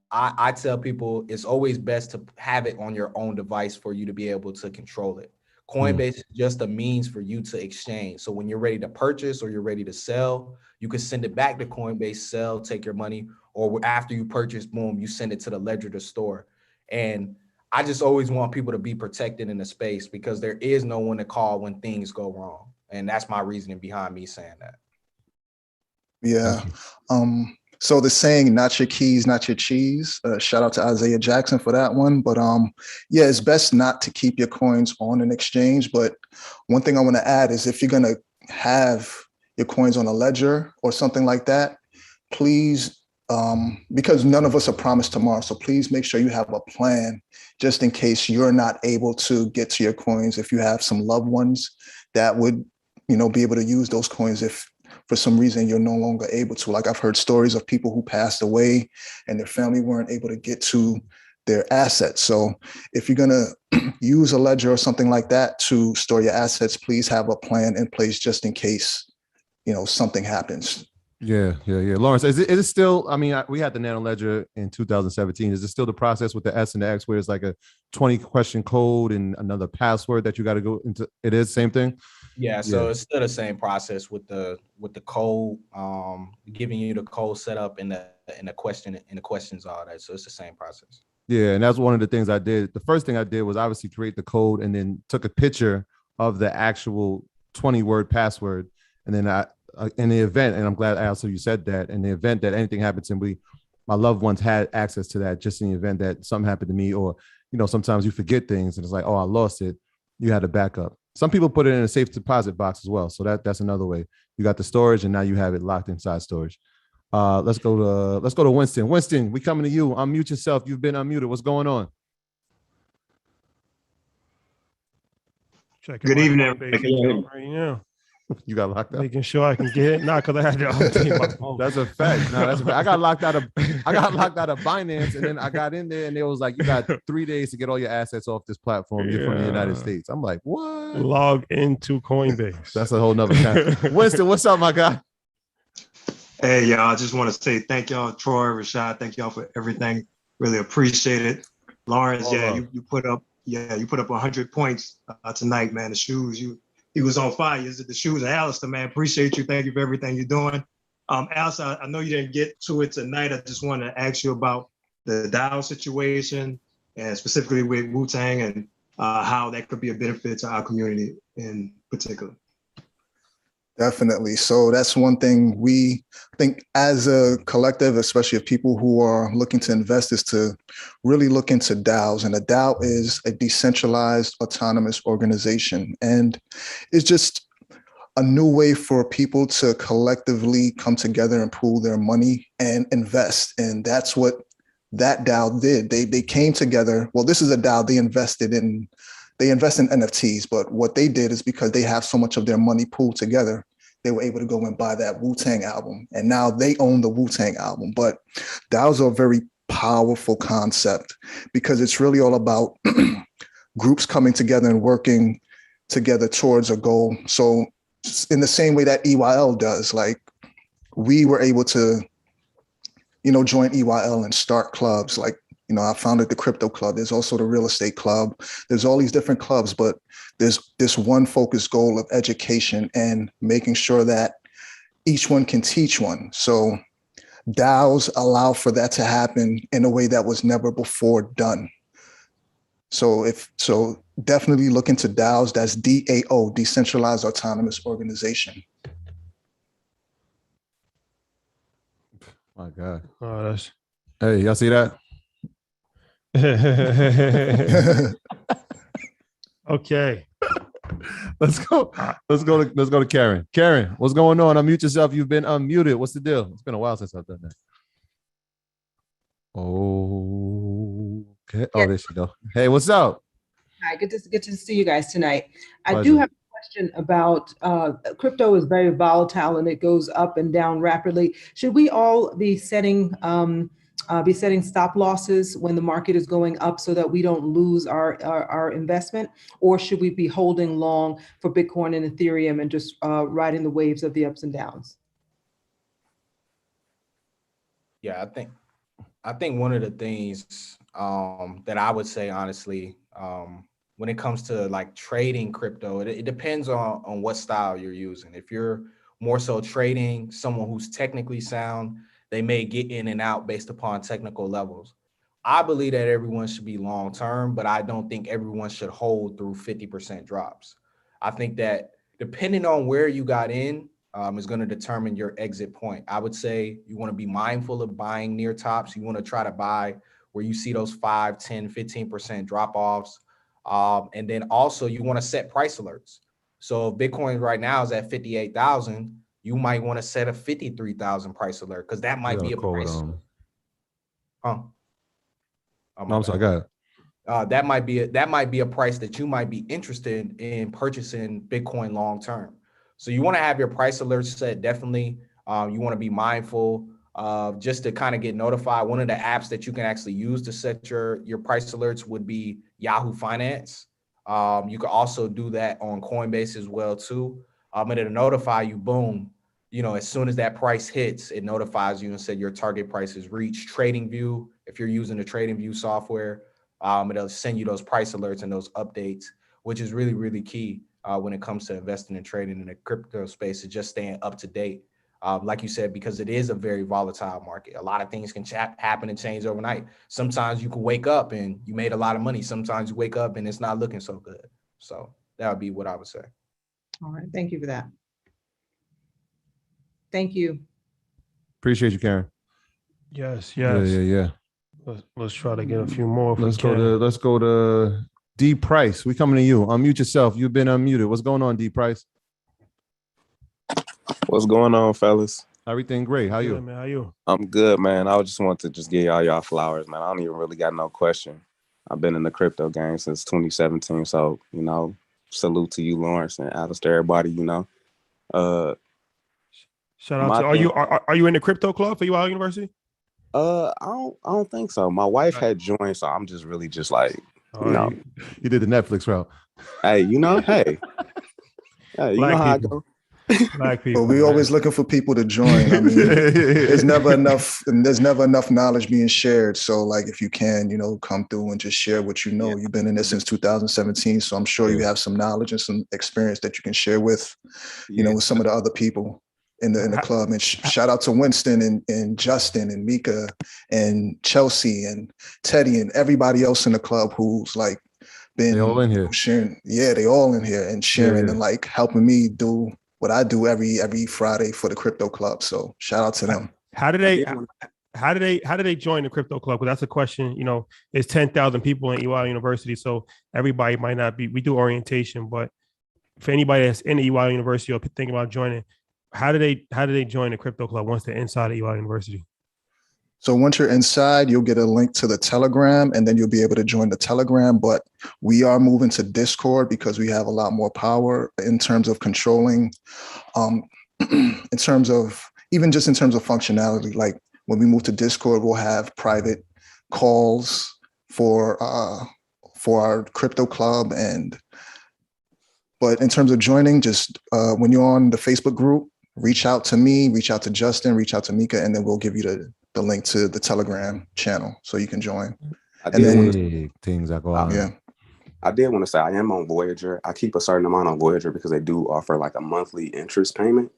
I tell people it's always best to have it on your own device for you to be able to control it. Coinbase is just a means for you to exchange. So when you're ready to purchase or you're ready to sell, you can send it back to Coinbase, sell, take your money, or after you purchase, boom, you send it to the ledger to store. And I just always want people to be protected in the space because there is no one to call when things go wrong. And that's my reasoning behind me saying that. Yeah. So the saying, not your keys, not your cheese. Shout out to Isaiah Jackson for that one. But yeah, it's best not to keep your coins on an exchange. But one thing I want to add is if you're going to have your coins on a ledger or something like that, please, because none of us are promised tomorrow. So please make sure you have a plan just in case you're not able to get to your coins. If you have some loved ones that would, be able to use those coins if for some reason you're no longer able to. Like I've heard stories of people who passed away and their family weren't able to get to their assets. So if you're going to use a ledger or something like that to store your assets, please have a plan in place just in case, something happens. Yeah. Lawrence, is it still, we had the Nano Ledger in 2017. Is it still the process with the S and the X where it's like a 20 question code and another password that you got to go into? It is same thing? Yeah, so it's still the same process with the code, giving you the code set up and the questions, all that. So it's the same process. Yeah, and that's one of the things I did. The first thing I did was obviously create the code and then took a picture of the actual 20-word password. And then in the event, and I'm glad also you said that, in the event that anything happens and my loved ones had access to that, just in the event that something happened to me, or sometimes you forget things and it's like, oh, I lost it. You had a backup. Some people put it in a safe deposit box as well. So that's another way. You got the storage and now you have it locked inside storage. Let's go to Winston. Winston, we coming to you. Unmute yourself. You've been unmuted. What's going on? Good evening, everybody. You got locked up. Making sure I can get it. Not because I had to update my phone. That's a fact. No, that's a fact. I got locked out of Binance, and then I got in there, and it was like, you got 3 days to get all your assets off this platform. You're from the United States. I'm like, what? Log into Coinbase. That's a whole nother time. Winston, what's up, my guy? Hey, y'all. I just want to say thank y'all, Troy, Rashad. Thank y'all for everything. Really appreciate it. Lawrence, you put up 100 points tonight, man. The shoes, he was on fire. Is it the shoes of Allister, man? Appreciate you. Thank you for everything you're doing. Allister, I know you didn't get to it tonight. I just want to ask you about the DAO situation and specifically with Wu-Tang and how that could be a benefit to our community in particular. Definitely. So that's one thing we think as a collective, especially of people who are looking to invest, is to really look into DAOs. And a DAO is a decentralized autonomous organization. And it's just a new way for people to collectively come together and pool their money and invest. And that's what that DAO did. They came together. Well, this is a DAO. They invest in NFTs, but what they did is because they have so much of their money pooled together, they were able to go and buy that Wu-Tang album. And now they own the Wu-Tang album. But DAOs are a very powerful concept because it's really all about groups coming together and working together towards a goal. So in the same way that EYL does, like we were able to, join EYL and start clubs. Like, I founded the crypto club. There's also the real estate club. There's all these different clubs, but there's this one focused goal of education and making sure that each one can teach one. So DAOs allow for that to happen in a way that was never before done. So definitely look into DAOs. That's DAO, Decentralized Autonomous Organization. My God. Oh, Hey, y'all see that? Okay. Let's go to Karen. Karen, what's going on? Unmute yourself. You've been unmuted. What's the deal? It's been a while since I've done that. Okay. Oh, Yeah. there she go. Hey, what's up? Hi, good to see you guys tonight. I Pleasure. do have a question about crypto is very volatile and it goes up and down rapidly. Should we all be setting stop losses when the market is going up so that we don't lose our investment, or should we be holding long for Bitcoin and Ethereum and just riding the waves of the ups and downs? Yeah, I think one of the things that I would say honestly, when it comes to like trading crypto, it depends on what style you're using. If you're more so trading someone who's technically sound, they may get in and out based upon technical levels. I believe that everyone should be long term, but I don't think everyone should hold through 50% drops. I think that depending on where you got in, is going to determine your exit point. I would say you want to be mindful of buying near tops. You want to try to buy where you see those 5, 10, 15% drop offs. And then also you want to set price alerts. So if Bitcoin right now is at 58,000, you might want to set a 53,000 price alert because that might be a price. Oh, no, I'm sorry, go ahead. That might be a price that you might be interested in purchasing Bitcoin long term. So you want to have your price alerts set. Definitely, you want to be mindful of just to kind of get notified. One of the apps that you can actually use to set your price alerts would be Yahoo Finance. You can also do that on Coinbase as well too. And it'll notify you. Boom. You know, as soon as that price hits, it notifies you and said your target price is reached. TradingView, if you're using the TradingView software, it'll send you those price alerts and those updates, which is really, really key when it comes to investing and trading in the crypto space, is just staying up to date. Like you said, because it is a very volatile market. A lot of things can happen and change overnight. Sometimes you can wake up and you made a lot of money. Sometimes you wake up and it's not looking so good. So that would be what I would say. All right. Thank you for that. Thank you. Appreciate you, Karen. Yes. Yeah. Let's try to get a few more. Let's go to D Price. We coming to you. Unmute yourself. You've been unmuted. What's going on, D Price? What's going on, fellas? Everything great. How you? Man, how you? I'm good, man. I just want to give y'all flowers, man. I don't even really got no question. I've been in the crypto game since 2017. So, you know, salute to you, Lawrence and Allister, everybody, you know. Shout out to are you in the crypto club for UIL University? I don't think so. My wife had joined, so I'm just really just like, you know. You did the Netflix route. Hey, you know, hey, you know how I go. Black people. But we're always looking for people to join. I mean, there's never enough knowledge being shared. So like, if you can, you know, come through and just share what you know. You've been in this since 2017. So I'm sure you have some knowledge and some experience that you can share with, you know, with some of the other people in the club. And shout out to Winston and Justin and Mika and Chelsea and Teddy and everybody else in the club who's like been all in here sharing. Yeah, they all in here and sharing and like helping me do what I do every Friday for the crypto club. So shout out to them. How do they join the crypto club? Because that's a question. You know, it's 10,000 people in EY University, so everybody might not be. We do orientation, but for anybody that's in the EY University or thinking about joining, how do they join the crypto club once they're inside of EY University? So once you're inside, you'll get a link to the Telegram, and then you'll be able to join the Telegram. But we are moving to Discord because we have a lot more power in terms of controlling, in terms of functionality. Like when we move to Discord, we'll have private calls for our crypto club. But in terms of joining, just when you're on the Facebook group, reach out to me, reach out to Justin, reach out to Mika, and then we'll give you the link to the Telegram channel so you can join. I did want to say I am on Voyager. I keep a certain amount on Voyager because they do offer like a monthly interest payment.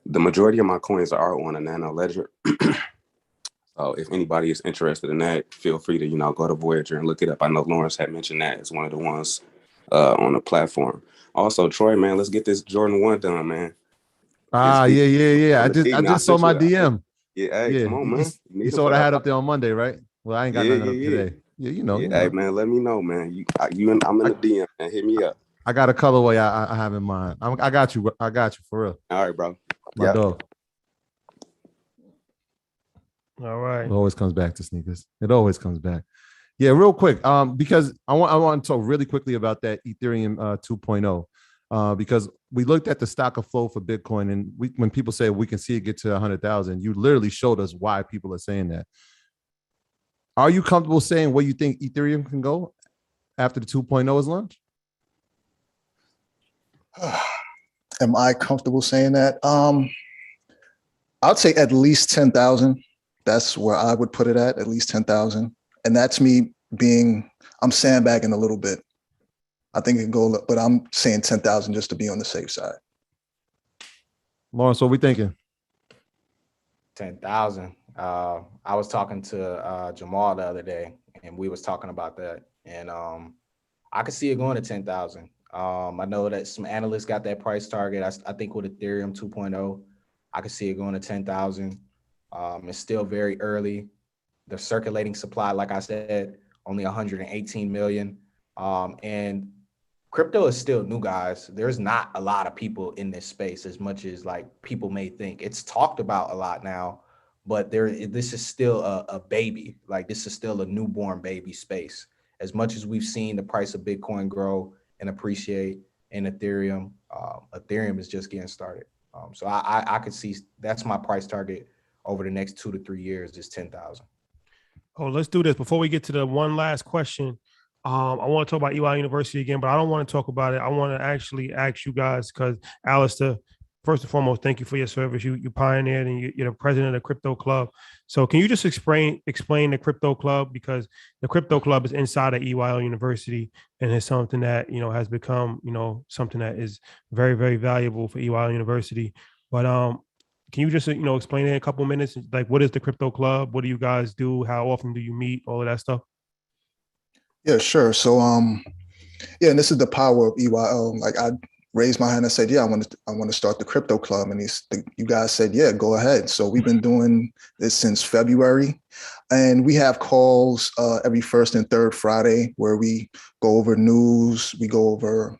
The majority of my coins are on a nano ledger. So if anybody is interested in that, feel free to, you know, go to Voyager and look it up. I know Lawrence had mentioned that as one of the ones on the platform. Also, Troy, man, let's get this Jordan 1 done, man. Yeah. I just saw my DM. Yeah, hey, come on, man. You saw what I had up there on Monday, right? Well, I ain't got nothing up today. Yeah, you know. Hey, man, let me know, man. I'm in the DM, and hit me up. I got a colorway I have in mind. I got you. I got you for real. All right, bro. My dog. All right. It always comes back to sneakers. It always comes back. Yeah, real quick. Because I want to talk really quickly about that Ethereum 2.0. Because we looked at the stock of flow for Bitcoin, and when people say we can see it get to 100,000, you literally showed us why people are saying that. Are you comfortable saying where you think Ethereum can go after the 2.0 is launched? Am I comfortable saying that? I'd say at least 10,000. That's where I would put it at least 10,000. And that's me I'm sandbagging a little bit. I think it can go, but I'm saying 10,000 just to be on the safe side. Lawrence, what we thinking? 10,000. I was talking to Jamal the other day, and we was talking about that. And I could see it going to 10,000. I know that some analysts got that price target. I think with Ethereum 2.0, I could see it going to 10,000. It's still very early. The circulating supply, like I said, only 118 million. And crypto is still new, guys. There's not a lot of people in this space as much as like people may think. It's talked about a lot now, but this is still a baby. Like this is still a newborn baby space. As much as we've seen the price of Bitcoin grow and appreciate in Ethereum, Ethereum is just getting started. So I could see that's my price target over the next 2 to 3 years is 10,000. Oh, let's do this. Before we get to the one last question, I want to talk about EY University again, but I don't want to talk about it. I want to actually ask you guys because Allister, first and foremost, thank you for your service. You pioneered and you're the president of the Crypto Club. So can you just explain the Crypto Club? Because the Crypto Club is inside of EYL University and it's something that, has become, something that is very, very valuable for EYL University. But can you just, explain it in a couple of minutes? Like, what is the Crypto Club? What do you guys do? How often do you meet? All of that stuff. Yeah, sure. So, and this is the power of EYL. Like I raised my hand and said, yeah, I want to start the Crypto Club. And you guys said, yeah, go ahead. So we've been doing this since February, and we have calls every first and third Friday where we go over news, we go over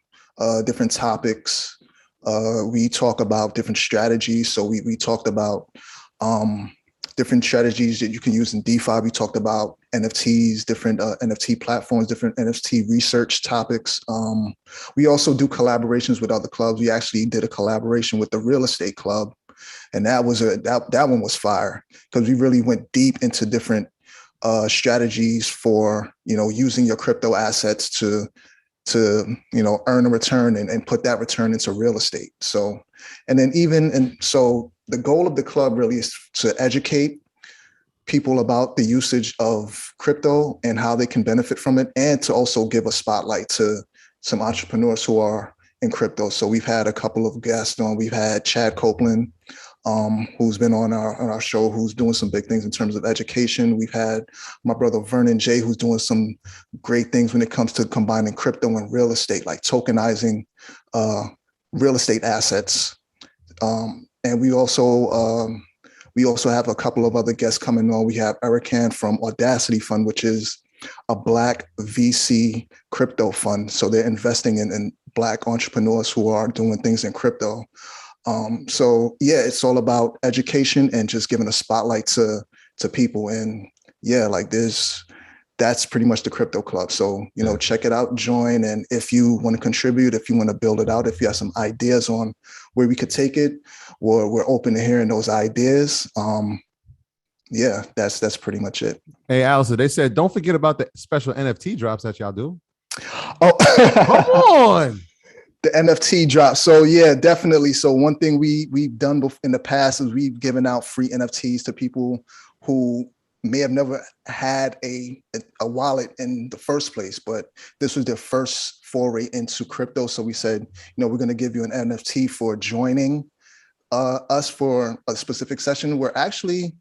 different topics. We talk about different strategies. So we talked about different strategies that you can use in DeFi. We talked about NFTs, different NFT platforms, different NFT research topics. We also do collaborations with other clubs. We actually did a collaboration with the Real Estate Club, and that one was fire because we really went deep into different strategies for using your crypto assets to earn a return and put that return into real estate. So, so the goal of the club really is to educate people about the usage of crypto and how they can benefit from it, and to also give a spotlight to some entrepreneurs who are in crypto. So we've had a couple of guests on. We've had Chad Copeland, who's been on our show, who's doing some big things in terms of education. We've had my brother Vernon J, who's doing some great things when it comes to combining crypto and real estate, like tokenizing real estate assets. And we also have a couple of other guests coming on. We have Eric Hand from Audacity Fund, which is a Black VC crypto fund. So they're investing in Black entrepreneurs who are doing things in crypto. So yeah, it's all about education and just giving a spotlight to people. And yeah, that's pretty much the Crypto Club. So, check it out, join. And if you want to contribute, if you want to build it out, if you have some ideas on where we could take it, we're open to hearing those ideas. Yeah, that's pretty much it. Hey, Allister, they said, don't forget about the special NFT drops that y'all do. Oh, come on. The NFT drop. So yeah, definitely. So one thing we've done in the past is we've given out free NFTs to people who may have never had a wallet in the first place, but this was their first foray into crypto. So we said, we're going to give you an NFT for joining us for a specific session. We're actually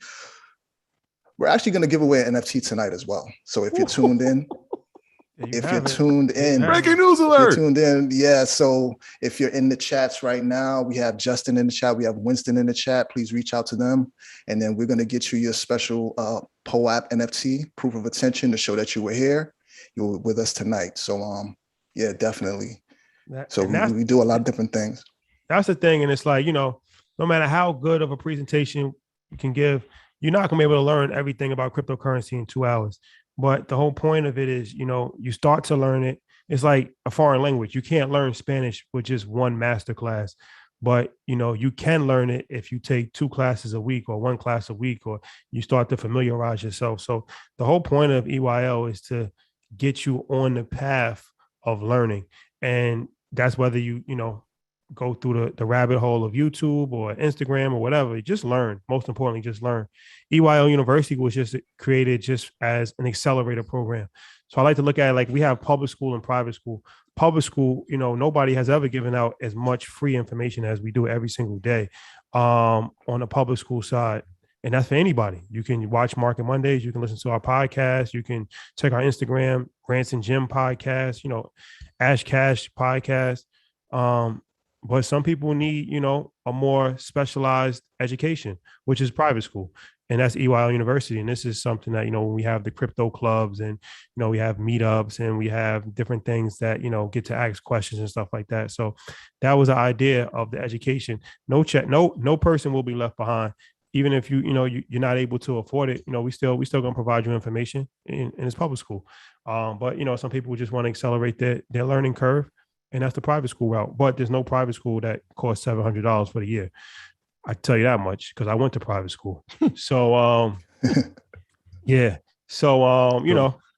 going to give away an NFT tonight as well. So if you're tuned in, breaking news alert. Yeah. So if you're in the chats right now, we have Justin in the chat, we have Winston in the chat. Please reach out to them, and then we're going to get you your special POAP NFT, proof of attention, to show that you were here, you were with us tonight. So yeah, definitely. So we do a lot of different things. That's the thing, and it's like no matter how good of a presentation you can give, you're not gonna be able to learn everything about cryptocurrency in 2 hours. But the whole point of it is, you start to learn it. It's like a foreign language. You can't learn Spanish with just one master class, but you can learn it if you take 2 classes a week or 1 class a week, or you start to familiarize yourself. So the whole point of EYL is to get you on the path of learning. And that's whether you go through the rabbit hole of YouTube or Instagram or whatever. Just learn. Most importantly, just learn. EYL University was just created just as an accelerator program. So I like to look at it like we have public school and private school. Public school, nobody has ever given out as much free information as we do every single day on the public school side. And that's for anybody. You can watch Market Mondays. You can listen to our podcast. You can check our Instagram, Grants and Jim podcast, Ash Cash podcast. But some people need, a more specialized education, which is private school. And that's EYL University. And this is something that, when we have the crypto clubs and, we have meetups and we have different things that, get to ask questions and stuff like that. So that was the idea of the education. No person will be left behind. Even if you're not able to afford it, we still gonna provide you information in it's public school. But some people just want to accelerate their learning curve. And that's the private school route. But there's no private school that costs $700 for the year. I tell you that much because I went to private school. So, yeah. So,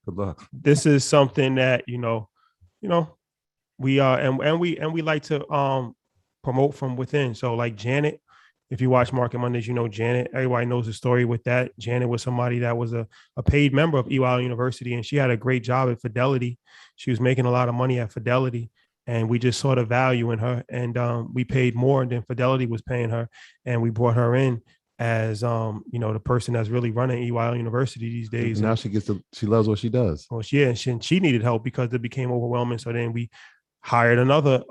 good luck. This is something that, we are, and we like to promote from within. So like Janet, if you watch Market Mondays, Janet, everybody knows the story with that. Janet was somebody that was a paid member of EYL University, and she had a great job at Fidelity. She was making a lot of money at Fidelity. And we just saw the value in her, and we paid more than Fidelity was paying her, and we brought her in as the person that's really running EYL University these days. And now she loves what she does. Well, yeah, she needed help because it became overwhelming. So then we hired another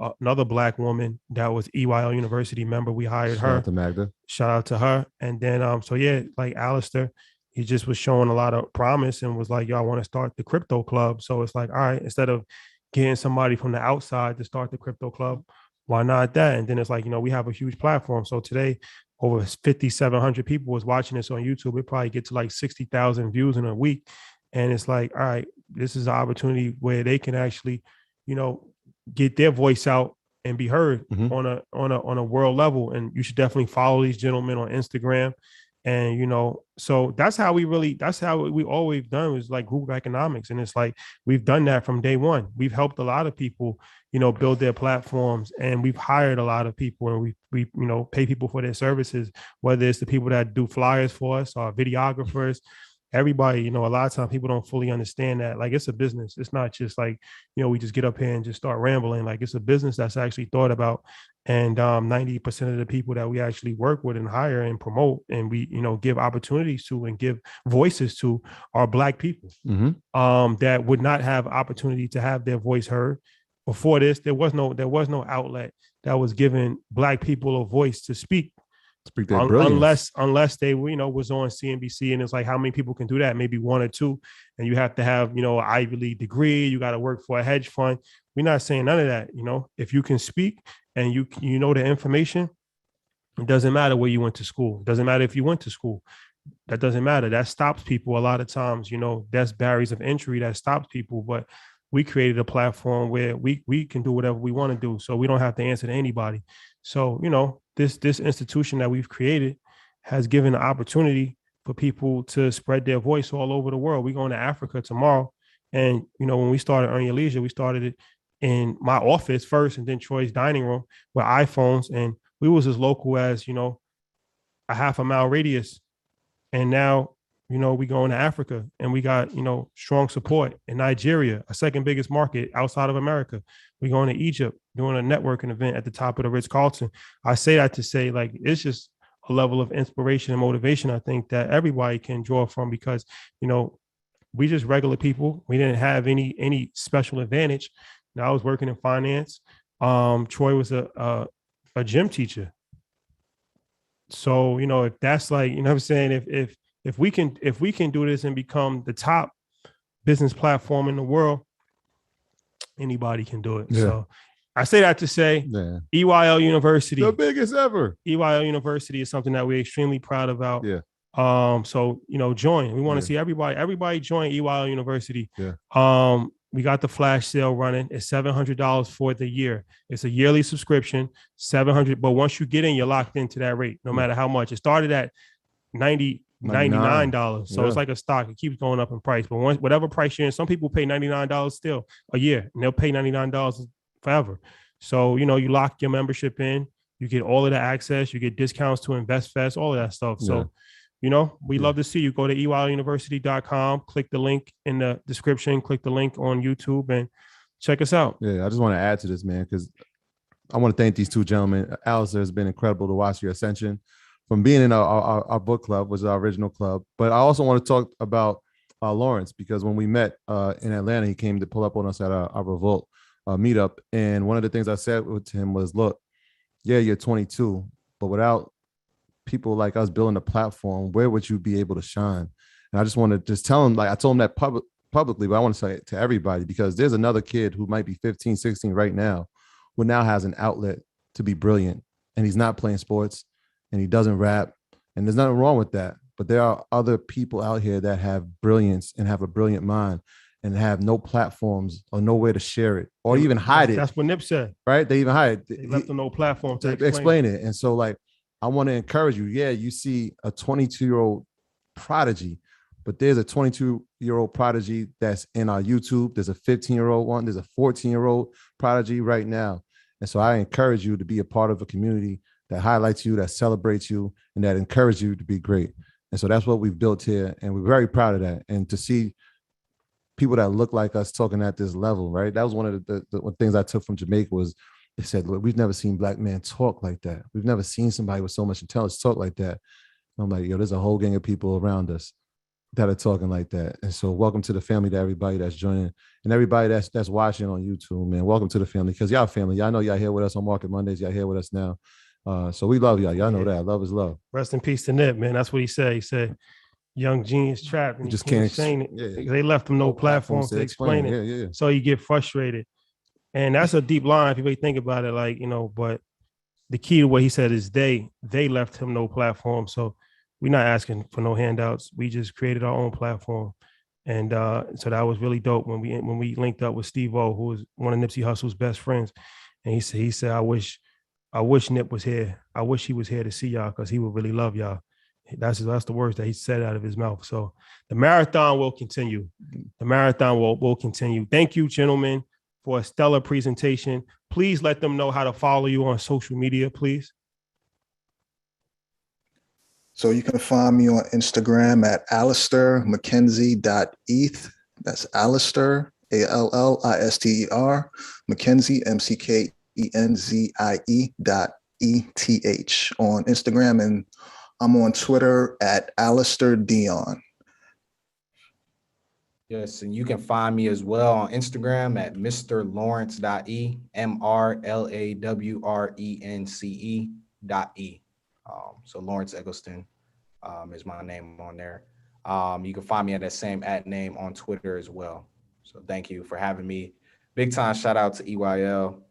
Black woman that was EYL University member. We hired her. Shout out to Magda. Shout out to her. And then like Allister, he just was showing a lot of promise and was like, yo, I want to start the crypto club. So it's like, all right, instead of getting somebody from the outside to start the crypto club, why not that? And then it's like, we have a huge platform. So today, over 5,700 people was watching this on YouTube. It probably gets to like 60,000 views in a week. And it's like, all right, this is an opportunity where they can actually, get their voice out and be heard on a world level. And you should definitely follow these gentlemen on Instagram. And, so that's how we always done was like group economics. And it's like, we've done that from day one. We've helped a lot of people, build their platforms, and we've hired a lot of people, and we pay people for their services, whether it's the people that do flyers for us or videographers, everybody, a lot of times people don't fully understand that. Like, it's a business. It's not just like, we just get up here and just start rambling. Like, it's a business that's actually thought about. And 90% of the people that we actually work with and hire and promote and we, give opportunities to and give voices to are Black people that would not have opportunity to have their voice heard. Before this, there was no outlet that was giving Black people a voice to speak their brilliance. unless they was on CNBC, and it's like, how many people can do that? Maybe 1 or 2, and you have to have an Ivy League degree. You got to work for a hedge fund. We're not saying none of that. If you can speak and you know the information, it doesn't matter where you went to school. It doesn't matter if you went to school. That doesn't matter. That stops people a lot of times. That's barriers of entry that stops people. But we created a platform where we can do whatever we want to do, so we don't have to answer to anybody. So this institution that we've created has given an opportunity for people to spread their voice all over the world. We're going to Africa tomorrow, and when we started Earn Your Leisure, we started it in my office first, and then Troy's dining room with iPhones, and we was as local as a half a mile radius, and now we going to Africa, and we got strong support in Nigeria, a second biggest market outside of America. We going to Egypt, doing a networking event at the top of the Ritz-Carlton. I say that to say, like, it's just a level of inspiration and motivation, I think, that everybody can draw from, because we just regular people. We didn't have any special advantage. I was working in finance. Troy was a gym teacher. So if that's like, what I'm saying, if we can do this and become the top business platform in the world, anybody can do it. Yeah. So I say that to say, EYL University, the biggest ever. EYL University is something that we're extremely proud about. Yeah. So join. We want to Yeah. see everybody join EYL University. Yeah. We got the flash sale running. It's $700 for the year. It's a yearly subscription, $700. But once you get in, you're locked into that rate, no matter how much. It started at $99. So it's like a stock. It keeps going up in price. But whatever price you're in, some people pay $99 still a year, and they'll pay $99 forever. So, you lock your membership in, you get all of the access, you get discounts to InvestFest, all of that stuff. So, we love to see you. Go to EYLUniversity.com, click the link in the description, click the link on YouTube, and check us out. Yeah, I just want to add to this, man, because I want to thank these two gentlemen. Allister has been incredible to watch your ascension from being in our book club, was our original club. But I also want to talk about Lawrence, because when we met in Atlanta, he came to pull up on us at our Revolt meetup. And one of the things I said to him was, look, yeah, you're 22, but without people like us building a platform, where would you be able to shine? And I just want to just tell him, like I told him that publicly, but I want to say it to everybody, because there's another kid who might be 15, 16 right now, who now has an outlet to be brilliant, and he's not playing sports and he doesn't rap, and there's nothing wrong with that. But there are other people out here that have brilliance and have a brilliant mind and have no platforms or nowhere to share it or even hide it. That's what Nip said. Right? They even hide it. They left them no platform to explain it. And so, like, I want to encourage you. Yeah, you see a 22-year-old prodigy, but there's a 22-year-old prodigy that's in our YouTube. There's a 15-year-old one. There's a 14-year-old prodigy right now. And so I encourage you to be a part of a community that highlights you, that celebrates you, and that encourages you to be great. And so that's what we've built here, and we're very proud of that. And to see people that look like us talking at this level, right? That was one of the things I took from Jamaica was they said, look, we've never seen Black men talk like that. We've never seen somebody with so much intelligence talk like that. And I'm like, yo, there's a whole gang of people around us that are talking like that. And so welcome to the family, to everybody that's joining, and everybody that's watching on YouTube, man. Welcome to the family, because y'all family. Y'all know y'all here with us on Market Mondays. Y'all here with us now. So we love y'all. Y'all know that. Love is love. Rest in peace to Nip, man. That's what he said. He said, young genius trapped, and he just can't explain it. Yeah. They left him no platform to explain it. Yeah. So you get frustrated. And that's a deep line if you really think about it, like, but the key to what he said is they left him no platform. So we're not asking for no handouts. We just created our own platform. And so that was really dope when we linked up with Steve O, who was one of Nipsey Hussle's best friends. And he said, I wish Nip was here. I wish he was here to see y'all, because he would really love y'all. That's the words that he said out of his mouth. So the marathon will continue. The marathon will continue. Thank you, gentlemen, for a stellar presentation. Please let them know how to follow you on social media, please. So you can find me on Instagram at allistermckenzie.eth. That's Allister, ALLISTER, McKenzie, McKenzie.ETH on Instagram, and I'm on Twitter at Allister Dion. Yes, and you can find me as well on Instagram at mrlawrence.e, MRLAWRENCE.e. So Lawrence Eggleston is my name on there. You can find me at that same @name on Twitter as well. So thank you for having me. Big time shout out to EYL.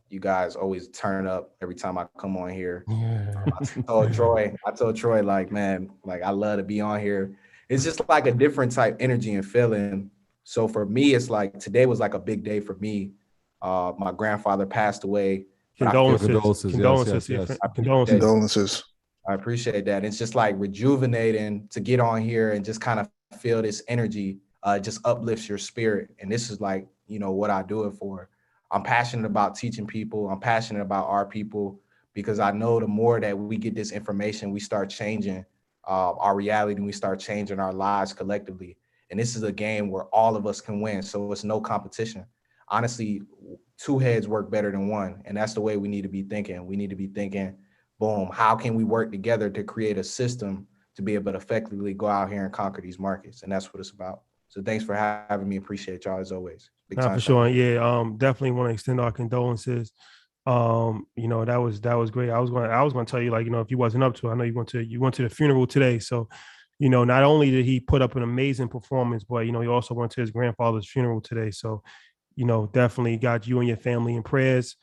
You guys always turn up every time I come on here. I told Troy, like, man, like, I love to be on here. It's just like a different type energy and feeling. So for me, it's like today was like a big day for me. My grandfather passed away. Condolences. I appreciate that. It's just like rejuvenating to get on here and just kind of feel this energy, just uplifts your spirit. And this is like, what I do it for. I'm passionate about teaching people. I'm passionate about our people, because I know the more that we get this information, we start changing our reality, and we start changing our lives collectively. And this is a game where all of us can win. So it's no competition. Honestly, two heads work better than one. And that's the way we need to be thinking. We need to be thinking, boom, how can we work together to create a system to be able to effectively go out here and conquer these markets? And that's what it's about. So thanks for having me. Appreciate y'all as always. For sure. Yeah. Definitely want to extend our condolences. That was great. I was going to tell you, like, if you wasn't up to it, I know you went to the funeral today. So, not only did he put up an amazing performance, but, he also went to his grandfather's funeral today. So, definitely got you and your family in prayers.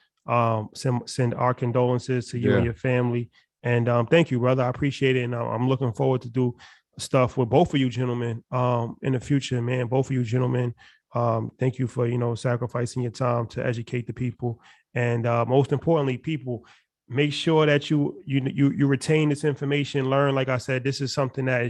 Send our condolences to you and your family. And thank you, brother. I appreciate it. And I'm looking forward to do stuff with both of you gentlemen in the future, man. Both of you gentlemen. Thank you for, sacrificing your time to educate the people. And most importantly, people, make sure that you retain this information, learn. Like I said, this is something that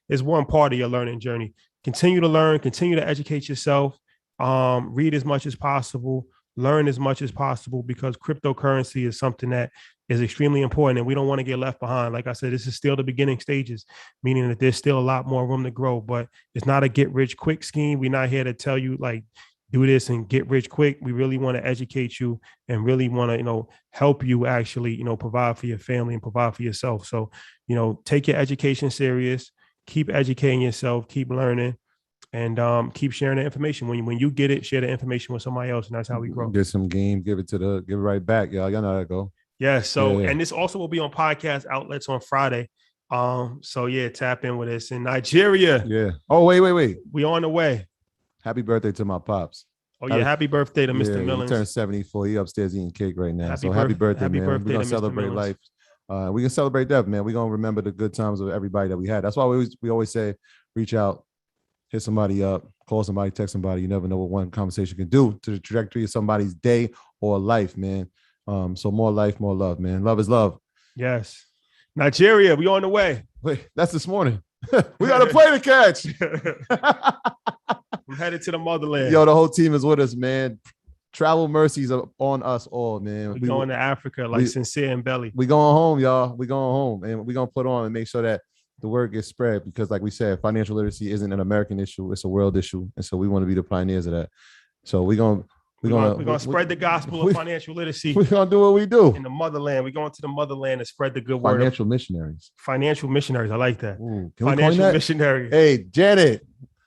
is one part of your learning journey. Continue to learn, continue to educate yourself, read as much as possible, learn as much as possible, because cryptocurrency is something that is extremely important, and we don't want to get left behind. Like I said, this is still the beginning stages, meaning that there's still a lot more room to grow, but it's not a get rich quick scheme. We're not here to tell you like, do this and get rich quick. We really want to educate you and really want to, help you actually, provide for your family and provide for yourself. So, take your education serious, keep educating yourself, keep learning, and keep sharing the information. When you get it, share the information with somebody else, and that's how we grow. Get some game, give it right back. Y'all know how to go. Yeah. So, and this also will be on podcast outlets on Friday. So yeah, tap in with us in Nigeria. Yeah. Oh, wait. We on the way. Happy birthday to my pops. Oh yeah, happy birthday to Mr. Millens. He turned 74. He upstairs eating cake right now. Happy birthday, man. We're gonna celebrate life. We can celebrate death, man. We're gonna remember the good times of everybody that we had. That's why we always say, reach out, hit somebody up, call somebody, text somebody. You never know what one conversation can do to the trajectory of somebody's day or life, man. So more life, more love, man. Love is love. Yes. Nigeria, we on the way. Wait, that's this morning. We got to play the catch. I'm headed to the motherland. Yo, the whole team is with us, man. Travel mercies are on us all, man. We going to Africa like Sincere and Belly. We going home, y'all. We going home, and we're going to put on and make sure that the word gets spread, because like we said, financial literacy isn't an American issue. It's a world issue. And so we want to be the pioneers of that. So we're going to spread the gospel of financial literacy. We're going to do what we do. In the motherland. We're going to the motherland and spread the good word. Financial missionaries. Financial missionaries. I like that. Ooh, financial missionaries. Hey, Janet,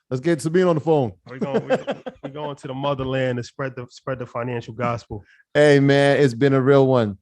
let's get Sabine on the phone. We're going to the motherland and spread the financial gospel. Hey, man, it's been a real one.